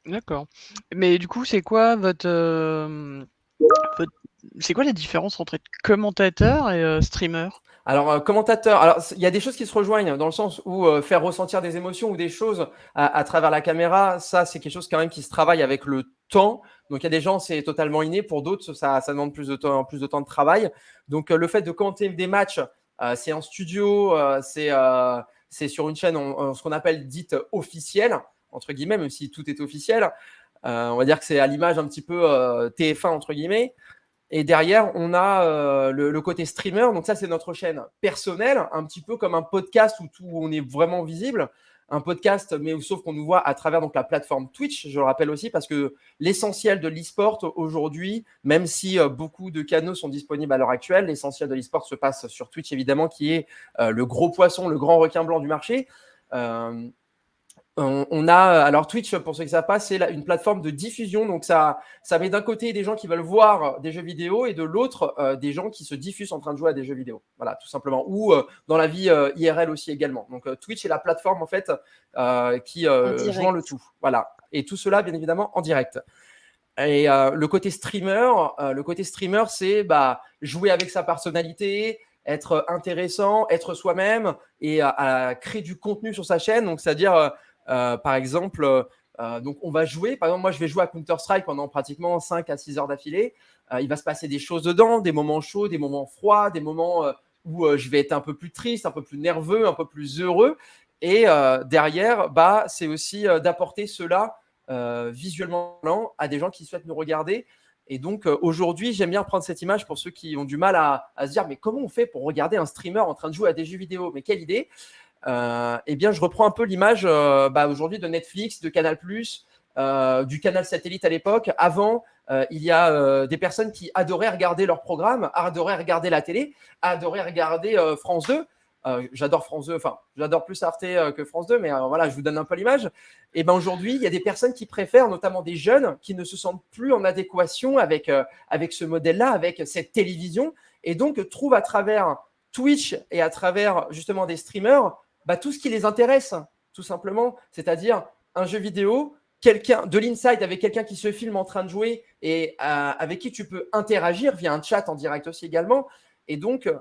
D'accord. Mais du coup, c'est quoi c'est quoi la différence entre être commentateur et streamer? Alors, commentateur, il y a des choses qui se rejoignent dans le sens où faire ressentir des émotions ou des choses à travers la caméra, ça, c'est quelque chose quand même qui se travaille avec le temps. Donc, il y a des gens, c'est totalement inné. Pour d'autres, ça demande plus de temps de travail. Donc, le fait de commenter des matchs, c'est en studio, c'est sur une chaîne, ce qu'on appelle dite officielle, entre guillemets, même si tout est officiel. On va dire que c'est à l'image un petit peu TF1, entre guillemets. Et derrière, on a le côté streamer. Donc ça, c'est notre chaîne personnelle, un petit peu comme un podcast où on est vraiment visible. Un podcast, mais sauf qu'on nous voit à travers donc la plateforme Twitch, je le rappelle aussi, parce que l'essentiel de l'e-sport aujourd'hui, même si beaucoup de canaux sont disponibles à l'heure actuelle, l'essentiel de l'e-sport se passe sur Twitch, évidemment, qui est le gros poisson, le grand requin blanc du marché. On a, alors Twitch, pour ceux qui ne savent pas, c'est une plateforme de diffusion. Donc, ça met d'un côté des gens qui veulent voir des jeux vidéo et de l'autre, des gens qui se diffusent en train de jouer à des jeux vidéo. Voilà, tout simplement. Ou dans la vie IRL aussi également. Donc, Twitch est la plateforme, en fait, qui joint le tout. Voilà. Et tout cela, bien évidemment, en direct. Et le côté streamer, c'est jouer avec sa personnalité, être intéressant, être soi-même et à créer du contenu sur sa chaîne. Donc, c'est-à-dire, par exemple, donc on va jouer. Par exemple, moi, je vais jouer à Counter-Strike pendant pratiquement 5 à 6 heures d'affilée. Il va se passer des choses dedans, des moments chauds, des moments froids, des moments où je vais être un peu plus triste, un peu plus nerveux, un peu plus heureux. Et derrière, c'est aussi d'apporter cela visuellement à des gens qui souhaitent nous regarder. Et donc, aujourd'hui, j'aime bien prendre cette image pour ceux qui ont du mal à se dire « Mais comment on fait pour regarder un streamer en train de jouer à des jeux vidéo ?» Mais quelle idée! Eh bien, je reprends un peu l'image aujourd'hui de Netflix, de Canal+, du canal satellite à l'époque. Avant, il y a des personnes qui adoraient regarder leur programme, adoraient regarder la télé, adoraient regarder France 2. j'adore France 2, enfin, j'adore plus Arte que France 2, mais voilà, je vous donne un peu l'image. Et ben aujourd'hui, il y a des personnes qui préfèrent, notamment des jeunes, qui ne se sentent plus en adéquation avec ce modèle-là, avec cette télévision, et donc trouvent à travers Twitch et à travers justement des streamers, tout ce qui les intéresse, tout simplement, c'est-à-dire un jeu vidéo, de l'inside avec quelqu'un qui se filme en train de jouer et avec qui tu peux interagir via un chat en direct aussi également. Et donc,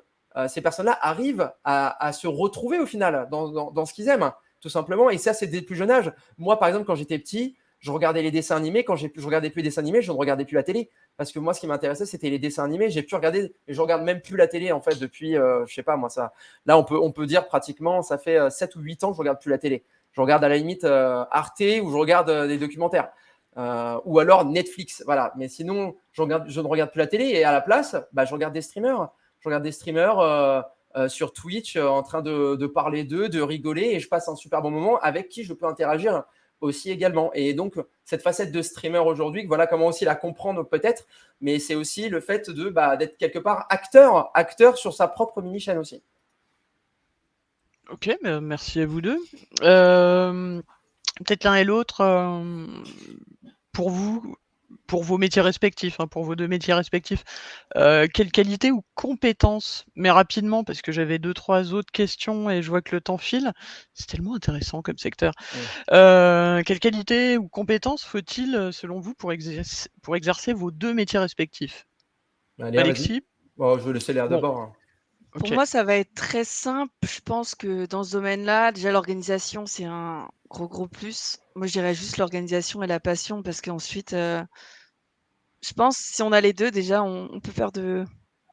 ces personnes-là arrivent à se retrouver au final dans ce qu'ils aiment, tout simplement. Et ça, c'est dès le plus jeune âge. Moi, par exemple, quand j'étais petit, je regardais les dessins animés. Quand je regardais plus les dessins animés, je ne regardais plus la télé. Parce que moi, ce qui m'intéressait, c'était les dessins animés. J'ai pu regarder, et je regarde même plus la télé, en fait, depuis, je sais pas, moi, ça. Là, on peut dire pratiquement, ça fait 7 ou 8 ans que je regarde plus la télé. Je regarde à la limite Arte ou je regarde des documentaires. Ou alors Netflix, voilà. Mais sinon, je ne regarde plus la télé et à la place, je regarde des streamers. Je regarde des streamers sur Twitch en train de parler d'eux, de rigoler et je passe un super bon moment avec qui je peux interagir aussi également. Et donc, cette facette de streamer aujourd'hui, voilà comment aussi la comprendre peut-être, mais c'est aussi le fait d'être quelque part acteur sur sa propre mini-chaîne aussi. Ok, merci à vous deux. Peut-être l'un et l'autre, pour vous, pour vos métiers respectifs, pour vos deux métiers respectifs, quelles qualités ou compétences, mais rapidement, parce que j'avais 2-3 autres questions et je vois que le temps file, c'est tellement intéressant comme secteur. Quelles qualités ou compétences faut-il, selon vous, pour exercer vos deux métiers respectifs? Allez, Alexis? Je vais laisser Léa d'abord. Pour moi, ça va être très simple. Je pense que dans ce domaine-là, déjà, l'organisation, c'est un gros plus. Moi, je dirais juste l'organisation et la passion parce qu'ensuite, je pense si on a les deux, déjà, on peut faire de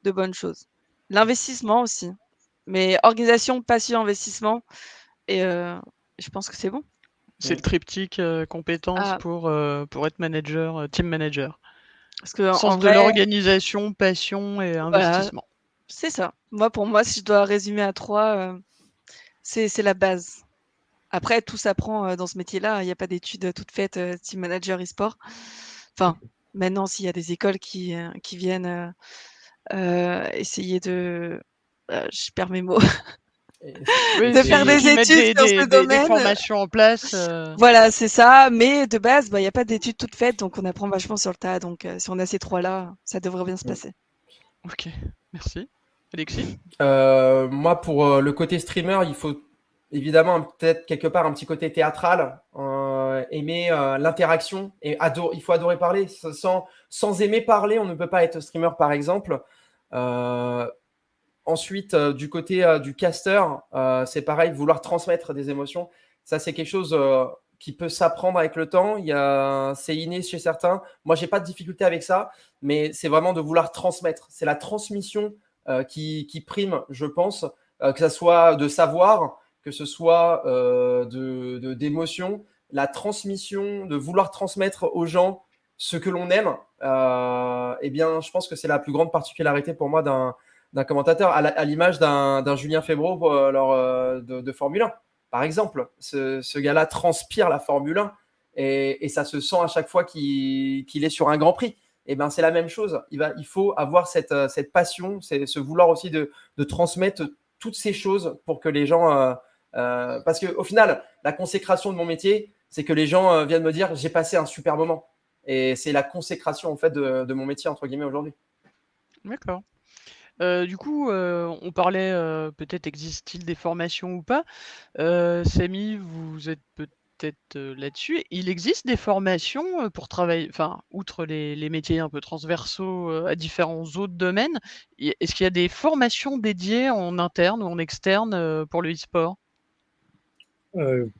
bonnes choses. L'investissement aussi. Mais organisation, passion, investissement. Et je pense que c'est bon. C'est le triptyque compétences pour être manager, team manager. Parce que Sens en de vrai, l'organisation, passion et investissement. C'est ça. Pour moi, si je dois résumer à 3, c'est la base. Après, tout s'apprend dans ce métier-là. Il n'y a pas d'études toutes faites team manager e-sport. Enfin, maintenant, s'il y a des écoles qui viennent essayer de… je perds mes mots. Oui, de faire des études sur ce domaine. Des formations en place. Voilà, c'est ça. Mais de base, il n'y a pas d'études toutes faites, donc on apprend vachement sur le tas. Donc, si on a ces 3-là, ça devrait bien se passer. Ok, merci. Alexis? Moi, pour le côté streamer, il faut évidemment peut-être quelque part un petit côté théâtral, aimer l'interaction et il faut adorer parler. Sans aimer parler, on ne peut pas être streamer, par exemple. Ensuite, du côté du caster, c'est pareil, vouloir transmettre des émotions. Ça, c'est quelque chose qui peut s'apprendre avec le temps. C'est inné chez certains. Moi, j'ai pas de difficulté avec ça, mais c'est vraiment de vouloir transmettre. C'est la transmission qui prime, je pense, que ce soit de savoir, que ce soit d'émotion, la transmission, de vouloir transmettre aux gens ce que l'on aime. Eh bien, je pense que c'est la plus grande particularité pour moi d'un commentateur, à l'image d'un Julien Febvre de Formule 1. Par exemple, ce gars-là transpire la Formule 1 et ça se sent à chaque fois qu'il est sur un Grand Prix. Et ben, c'est la même chose. Il faut avoir cette passion, ce vouloir aussi de transmettre toutes ces choses pour que les gens… parce qu'au final, la consécration de mon métier, c'est que les gens viennent me dire « j'ai passé un super moment ». Et c'est la consécration en fait de mon métier, entre guillemets, aujourd'hui. D'accord. Du coup, on parlait peut-être existe-t-il des formations ou pas. Samy, vous êtes peut-être là-dessus. Il existe des formations pour travailler, enfin, outre les métiers un peu transversaux à différents autres domaines, est-ce qu'il y a des formations dédiées en interne ou en externe pour le e-sport?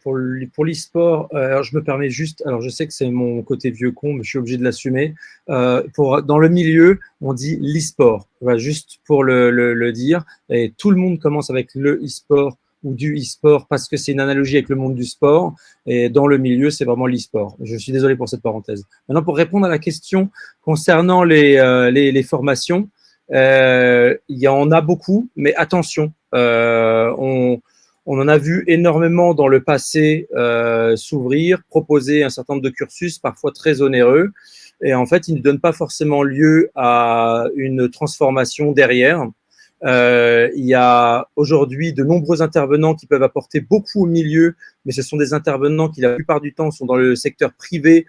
Pour l'e-sport, alors je me permets juste, alors je sais que c'est mon côté vieux con, mais je suis obligé de l'assumer. Dans le milieu, on dit l'e-sport, voilà, juste pour le dire. Et tout le monde commence avec le e-sport ou du e-sport parce que c'est une analogie avec le monde du sport. Et dans le milieu, c'est vraiment l'e-sport. Je suis désolé pour cette parenthèse. Maintenant, pour répondre à la question concernant les formations, il y en a beaucoup, mais attention, on en a vu énormément dans le passé s'ouvrir, proposer un certain nombre de cursus, parfois très onéreux. Et en fait, ils ne donnent pas forcément lieu à une transformation derrière. Il y a aujourd'hui de nombreux intervenants qui peuvent apporter beaucoup au milieu, mais ce sont des intervenants qui, la plupart du temps, sont dans le secteur privé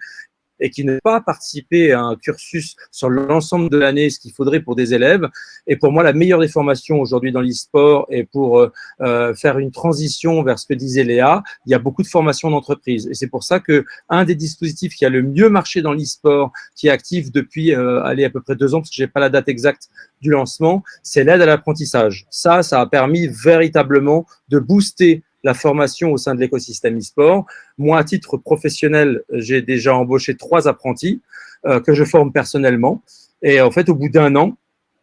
et qui ne pas participer à un cursus sur l'ensemble de l'année, ce qu'il faudrait pour des élèves. Et pour moi, la meilleure des formations aujourd'hui dans l'e-sport et pour faire une transition vers ce que disait Léa, il y a beaucoup de formations d'entreprise. Et c'est pour ça que un des dispositifs qui a le mieux marché dans l'e-sport, qui est actif depuis à peu près 2 ans, parce que j'ai pas la date exacte du lancement, c'est l'aide à l'apprentissage. Ça a permis véritablement de booster la formation au sein de l'écosystème e-sport. Moi, à titre professionnel, j'ai déjà embauché 3 apprentis que je forme personnellement. Et en fait, au bout d'1 an,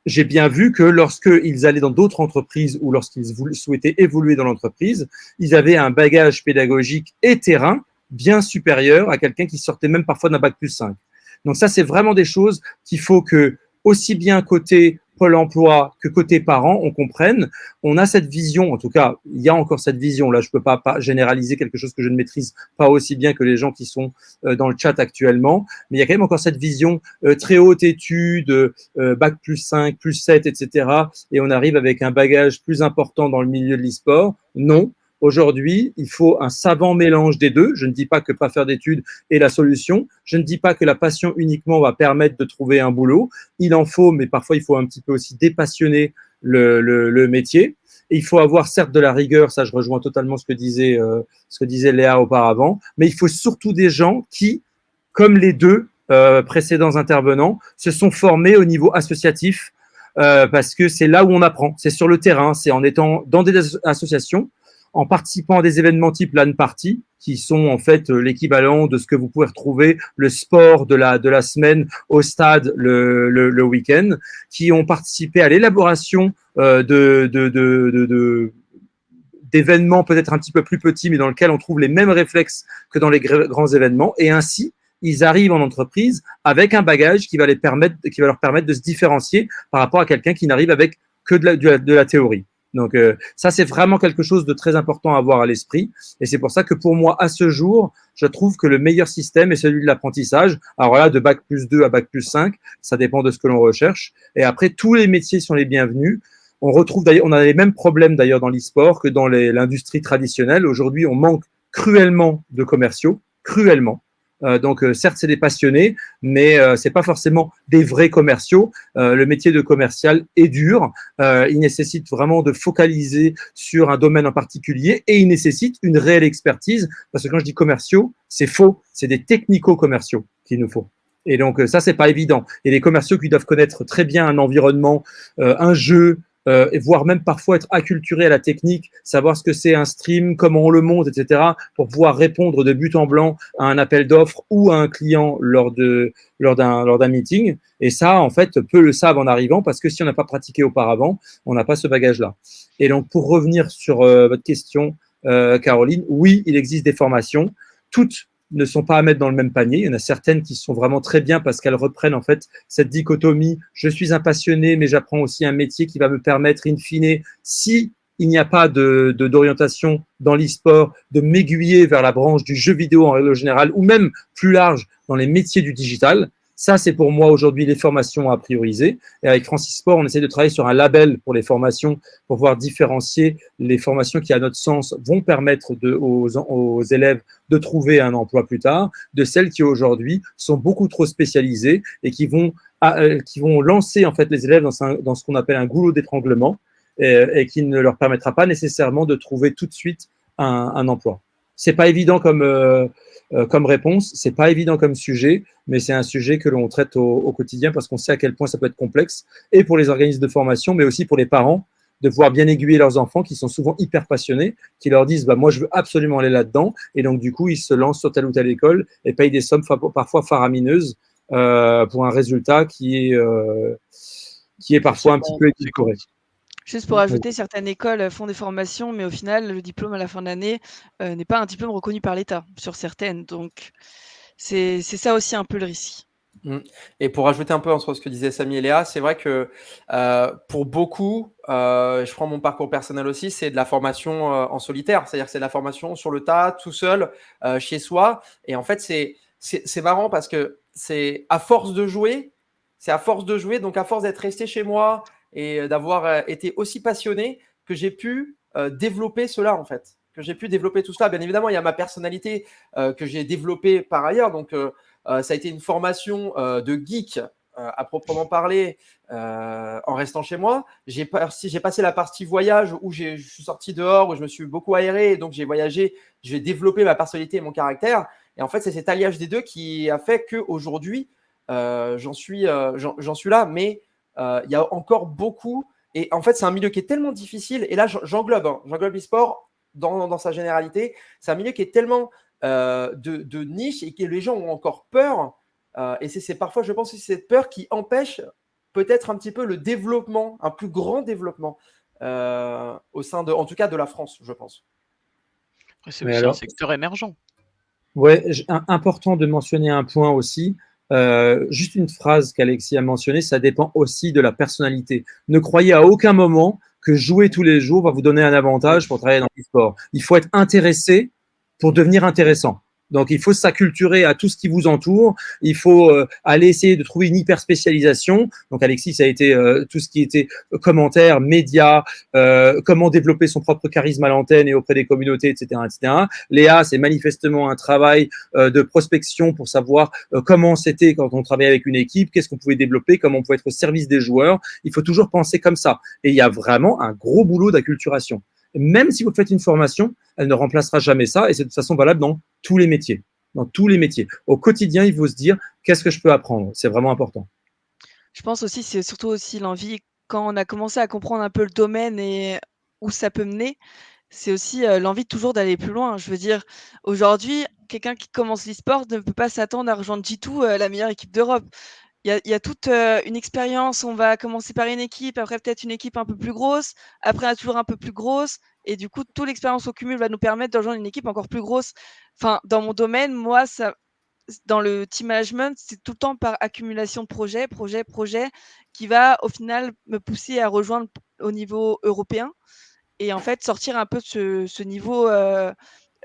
j'ai bien vu que lorsqu'ils allaient dans d'autres entreprises ou lorsqu'ils souhaitaient évoluer dans l'entreprise, ils avaient un bagage pédagogique et terrain bien supérieur à quelqu'un qui sortait même parfois d'un bac+5. Donc ça, c'est vraiment des choses qu'il faut que, aussi bien côté Pôle emploi que côté parents, on comprenne. On a cette vision, en tout cas, il y a encore cette vision. Là, je ne peux pas généraliser quelque chose que je ne maîtrise pas aussi bien que les gens qui sont dans le chat actuellement. Mais il y a quand même encore cette vision très haute études, bac+5, +7, etc. Et on arrive avec un bagage plus important dans le milieu de l'e-sport. Non. Aujourd'hui, il faut un savant mélange des deux. Je ne dis pas que pas faire d'études est la solution. Je ne dis pas que la passion uniquement va permettre de trouver un boulot. Il en faut, mais parfois, il faut un petit peu aussi dépassionner le métier. Et il faut avoir certes de la rigueur, ça je rejoins totalement ce que disait Léa auparavant, mais il faut surtout des gens qui, comme les 2 précédents intervenants, se sont formés au niveau associatif parce que c'est là où on apprend, c'est sur le terrain, c'est en étant dans des associations, en participant à des événements type LAN Party, qui sont en fait l'équivalent de ce que vous pouvez retrouver, le sport de la semaine au stade le week-end, qui ont participé à l'élaboration d'événements peut-être un petit peu plus petits, mais dans lesquels on trouve les mêmes réflexes que dans les grands événements. Et ainsi, ils arrivent en entreprise avec un bagage qui va leur permettre de se différencier par rapport à quelqu'un qui n'arrive avec que de la théorie. Donc ça, c'est vraiment quelque chose de très important à avoir à l'esprit. Et c'est pour ça que pour moi, à ce jour, je trouve que le meilleur système est celui de l'apprentissage. Alors là, de bac+2 à bac+5, ça dépend de ce que l'on recherche. Et après, tous les métiers sont les bienvenus. On retrouve d'ailleurs, on a les mêmes problèmes d'ailleurs dans l'e-sport que dans l'industrie traditionnelle. Aujourd'hui, on manque cruellement de commerciaux, cruellement. Donc, certes, c'est des passionnés, mais c'est pas forcément des vrais commerciaux. Le métier de commercial est dur. Il nécessite vraiment de focaliser sur un domaine en particulier et il nécessite une réelle expertise. Parce que quand je dis commerciaux, c'est faux. C'est des technico-commerciaux qu'il nous faut. Et donc, ça, c'est pas évident. Et les commerciaux qui doivent connaître très bien un environnement, un jeu, et voire même parfois être acculturé à la technique, savoir ce que c'est un stream, comment on le monte, etc., pour pouvoir répondre de but en blanc à un appel d'offres ou à un client lors d'un meeting. Et ça, en fait, peu le savent en arrivant parce que si on n'a pas pratiqué auparavant, on n'a pas ce bagage-là. Et donc, pour revenir sur votre question, Caroline, oui, il existe des formations. Toutes ne sont pas à mettre dans le même panier. Il y en a certaines qui sont vraiment très bien parce qu'elles reprennent en fait cette dichotomie. Je suis un passionné, mais j'apprends aussi un métier qui va me permettre, in fine, si il n'y a pas d'orientation dans l'e-sport, de m'aiguiller vers la branche du jeu vidéo en règle générale, ou même plus large dans les métiers du digital. Ça, c'est pour moi aujourd'hui les formations à prioriser. Et avec Francis Sport, on essaie de travailler sur un label pour les formations pour pouvoir différencier les formations qui, à notre sens, vont permettre aux élèves de trouver un emploi plus tard, de celles qui aujourd'hui sont beaucoup trop spécialisées et qui vont lancer en fait les élèves dans ce qu'on appelle un goulot d'étranglement et qui ne leur permettra pas nécessairement de trouver tout de suite un emploi. C'est pas évident comme réponse, c'est pas évident comme sujet, mais c'est un sujet que l'on traite au quotidien parce qu'on sait à quel point ça peut être complexe, et pour les organismes de formation, mais aussi pour les parents, de pouvoir bien aiguiller leurs enfants qui sont souvent hyper passionnés, qui leur disent moi je veux absolument aller là-dedans, et donc du coup ils se lancent sur telle ou telle école et payent des sommes parfois faramineuses pour un résultat qui est parfois un petit peu édulcoré. Juste pour ajouter, certaines écoles font des formations, mais au final, le diplôme à la fin de l'année n'est pas un diplôme reconnu par l'État sur certaines. Donc, c'est ça aussi un peu le risque. Et pour ajouter un peu entre ce que disaient Samy et Léa, c'est vrai que pour beaucoup, je prends mon parcours personnel aussi, c'est de la formation en solitaire. C'est-à-dire que c'est de la formation sur le tas, tout seul, chez soi. Et en fait, c'est marrant parce que c'est à force de jouer, donc à force d'être resté chez moi, et d'avoir été aussi passionné que j'ai pu développer cela en fait, que j'ai pu développer tout cela. Bien évidemment, il y a ma personnalité que j'ai développée par ailleurs, donc ça a été une formation de geek à proprement parler en restant chez moi. J'ai passé la partie voyage où je suis sorti dehors, où je me suis beaucoup aéré, et donc j'ai voyagé, j'ai développé ma personnalité et mon caractère. Et en fait, c'est cet alliage des deux qui a fait qu'aujourd'hui, j'en suis là, mais il y a encore beaucoup. Et en fait, c'est un milieu qui est tellement difficile. Et là, j'englobe l'e-sport dans sa généralité. C'est un milieu qui est tellement de niche et que les gens ont encore peur. Et c'est parfois, je pense, que c'est cette peur qui empêche peut-être un petit peu le développement, un plus grand développement au sein en tout cas, de la France, je pense. C'est aussi un secteur émergent. Ouais, important de mentionner un point aussi. Juste une phrase qu'Alexis a mentionnée, ça dépend aussi de la personnalité. Ne croyez à aucun moment que jouer tous les jours va vous donner un avantage pour travailler dans l'e-sport. Il faut être intéressé pour devenir intéressant. Donc, il faut s'acculturer à tout ce qui vous entoure. Il faut aller essayer de trouver une hyper spécialisation. Donc, Alexis, ça a été tout ce qui était commentaires, médias, comment développer son propre charisme à l'antenne et auprès des communautés, etc., etc. Léa, c'est manifestement un travail de prospection pour savoir comment c'était quand on travaillait avec une équipe, qu'est-ce qu'on pouvait développer, comment on pouvait être au service des joueurs. Il faut toujours penser comme ça. Et il y a vraiment un gros boulot d'acculturation. Même si vous faites une formation, elle ne remplacera jamais ça et c'est de toute façon valable dans tous les métiers. Dans tous les métiers. Au quotidien, il faut se dire qu'est-ce que je peux apprendre. C'est vraiment important. Je pense aussi, c'est surtout aussi l'envie, quand on a commencé à comprendre un peu le domaine et où ça peut mener, c'est aussi l'envie toujours d'aller plus loin. Je veux dire, aujourd'hui, quelqu'un qui commence l'e-sport ne peut pas s'attendre à rejoindre G2, la meilleure équipe d'Europe. Il y a toute une expérience. On va commencer par une équipe, après peut-être une équipe un peu plus grosse, après toujours un peu plus grosse. Et du coup, toute l'expérience au cumul va nous permettre de rejoindre une équipe encore plus grosse. Enfin, dans mon domaine, moi, dans le team management, c'est tout le temps par accumulation de projets, qui va au final me pousser à rejoindre au niveau européen et en fait sortir un peu de ce niveau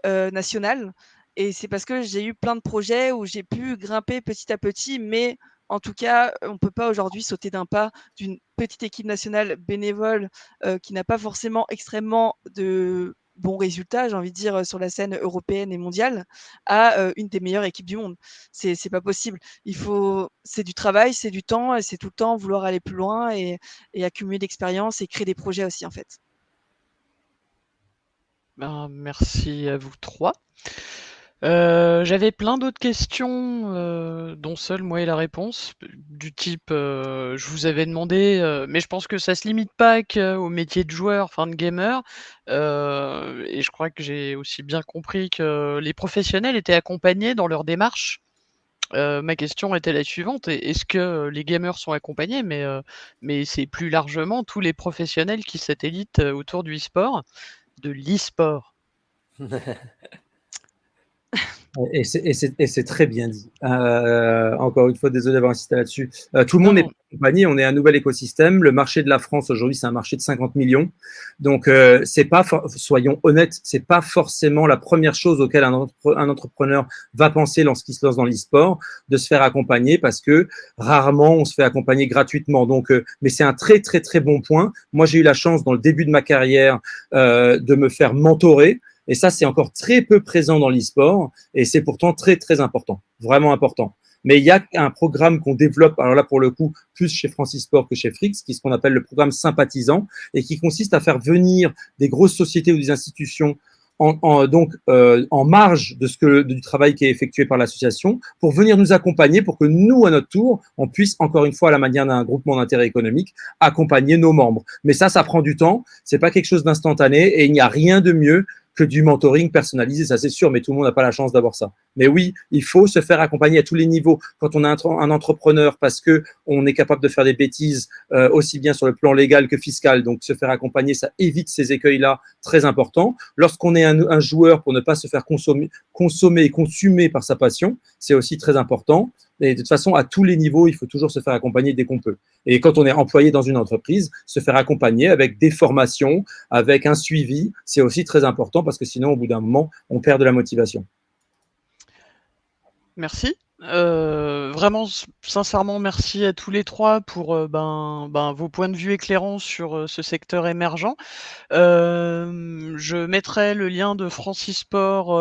national. Et c'est parce que j'ai eu plein de projets où j'ai pu grimper petit à petit, mais en tout cas, on ne peut pas aujourd'hui sauter d'un pas d'une petite équipe nationale bénévole qui n'a pas forcément extrêmement de bons résultats, j'ai envie de dire, sur la scène européenne et mondiale, à une des meilleures équipes du monde. C'est pas possible. C'est du travail, c'est du temps, et c'est tout le temps vouloir aller plus loin et accumuler d'expérience et créer des projets aussi, en fait. Ben, merci à vous trois. J'avais plein d'autres questions, dont seule moi ai la réponse, du type, je vous avais demandé, mais je pense que ça se limite pas qu'au métier de joueur, enfin de gamer, et je crois que j'ai aussi bien compris que les professionnels étaient accompagnés dans leur démarche. Ma question était la suivante: est-ce que les gamers sont accompagnés, mais c'est plus largement tous les professionnels qui satélitent autour du e-sport, de l'e-sport? Et c'est très bien dit. Encore une fois, désolé d'avoir insisté là-dessus. Tout le Non, monde est non. accompagné, on est un nouvel écosystème. Le marché de la France aujourd'hui, c'est un marché de 50 millions. Donc, c'est pas, soyons honnêtes, c'est pas forcément la première chose auquel un entrepreneur va penser lorsqu'il se lance dans l'e-sport, de se faire accompagner, parce que rarement on se fait accompagner gratuitement. Donc, mais c'est un très très très bon point. Moi, j'ai eu la chance dans le début de ma carrière de me faire mentorer. Et ça, c'est encore très peu présent dans l'e-sport et c'est pourtant très, très important, vraiment important. Mais il y a un programme qu'on développe, alors là, pour le coup, plus chez France eSport que chez Frix, qui est ce qu'on appelle le programme sympathisant et qui consiste à faire venir des grosses sociétés ou des institutions en marge du travail qui est effectué par l'association pour venir nous accompagner pour que nous, à notre tour, on puisse, encore une fois, à la manière d'un groupement d'intérêt économique, accompagner nos membres. Mais ça prend du temps, c'est pas quelque chose d'instantané et il n'y a rien de mieux que du mentoring personnalisé, ça c'est sûr, mais tout le monde n'a pas la chance d'avoir ça. Mais oui, il faut se faire accompagner à tous les niveaux quand on a un entrepreneur parce que on est capable de faire des bêtises aussi bien sur le plan légal que fiscal. Donc se faire accompagner, ça évite ces écueils-là très importants. Lorsqu'on est un joueur, pour ne pas se faire consommer et consumer par sa passion, c'est aussi très important. Et de toute façon, à tous les niveaux, il faut toujours se faire accompagner dès qu'on peut. Et quand on est employé dans une entreprise, se faire accompagner avec des formations, avec un suivi, c'est aussi très important parce que sinon, au bout d'un moment, on perd de la motivation. Merci. Vraiment sincèrement merci à tous les 3 pour, vos points de vue éclairants sur, ce secteur émergent. Je mettrai le lien de Francisport,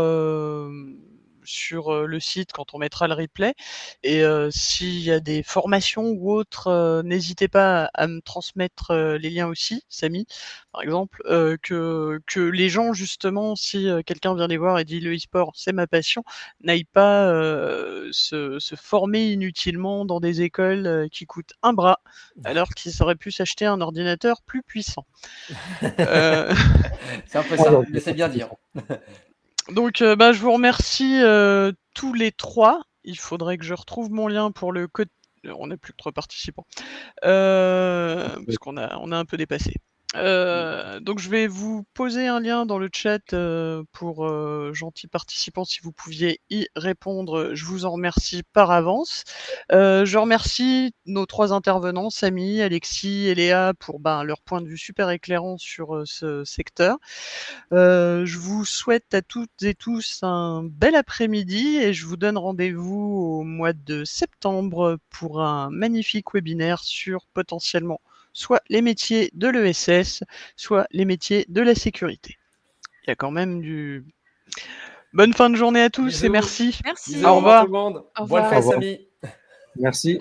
sur, le site quand on mettra le replay et s'il y a des formations ou autres, n'hésitez pas à me transmettre, les liens aussi, Samy, par exemple, que les gens justement si, quelqu'un vient les voir et dit: «Le e-sport, c'est ma passion», n'aillent pas, se former inutilement dans des écoles, qui coûtent un bras, alors qu'ils auraient pu s'acheter un ordinateur plus puissant. C'est un peu ça, mais c'est bien dit, hein. Donc, je vous remercie, tous les 3. Il faudrait que je retrouve mon lien pour le code on n'a plus que 3 participants, parce qu'on a un peu dépassé. Donc je vais vous poser un lien dans le chat, pour, gentils participants si vous pouviez y répondre, je vous en remercie par avance. Je remercie nos 3 intervenants, Samy, Alexis et Léa pour, leur point de vue super éclairant sur, ce secteur. Je vous souhaite à toutes et tous un bel après-midi et je vous donne rendez-vous au mois de septembre pour un magnifique webinaire sur potentiellement soit les métiers de l'ESS, soit les métiers de la sécurité. Il y a quand même du... Bonne fin de journée à tous. Bisous. Et merci. Merci. Bisous, Au revoir. tout le monde. Au Bonne revoir. fête, Samy. Merci.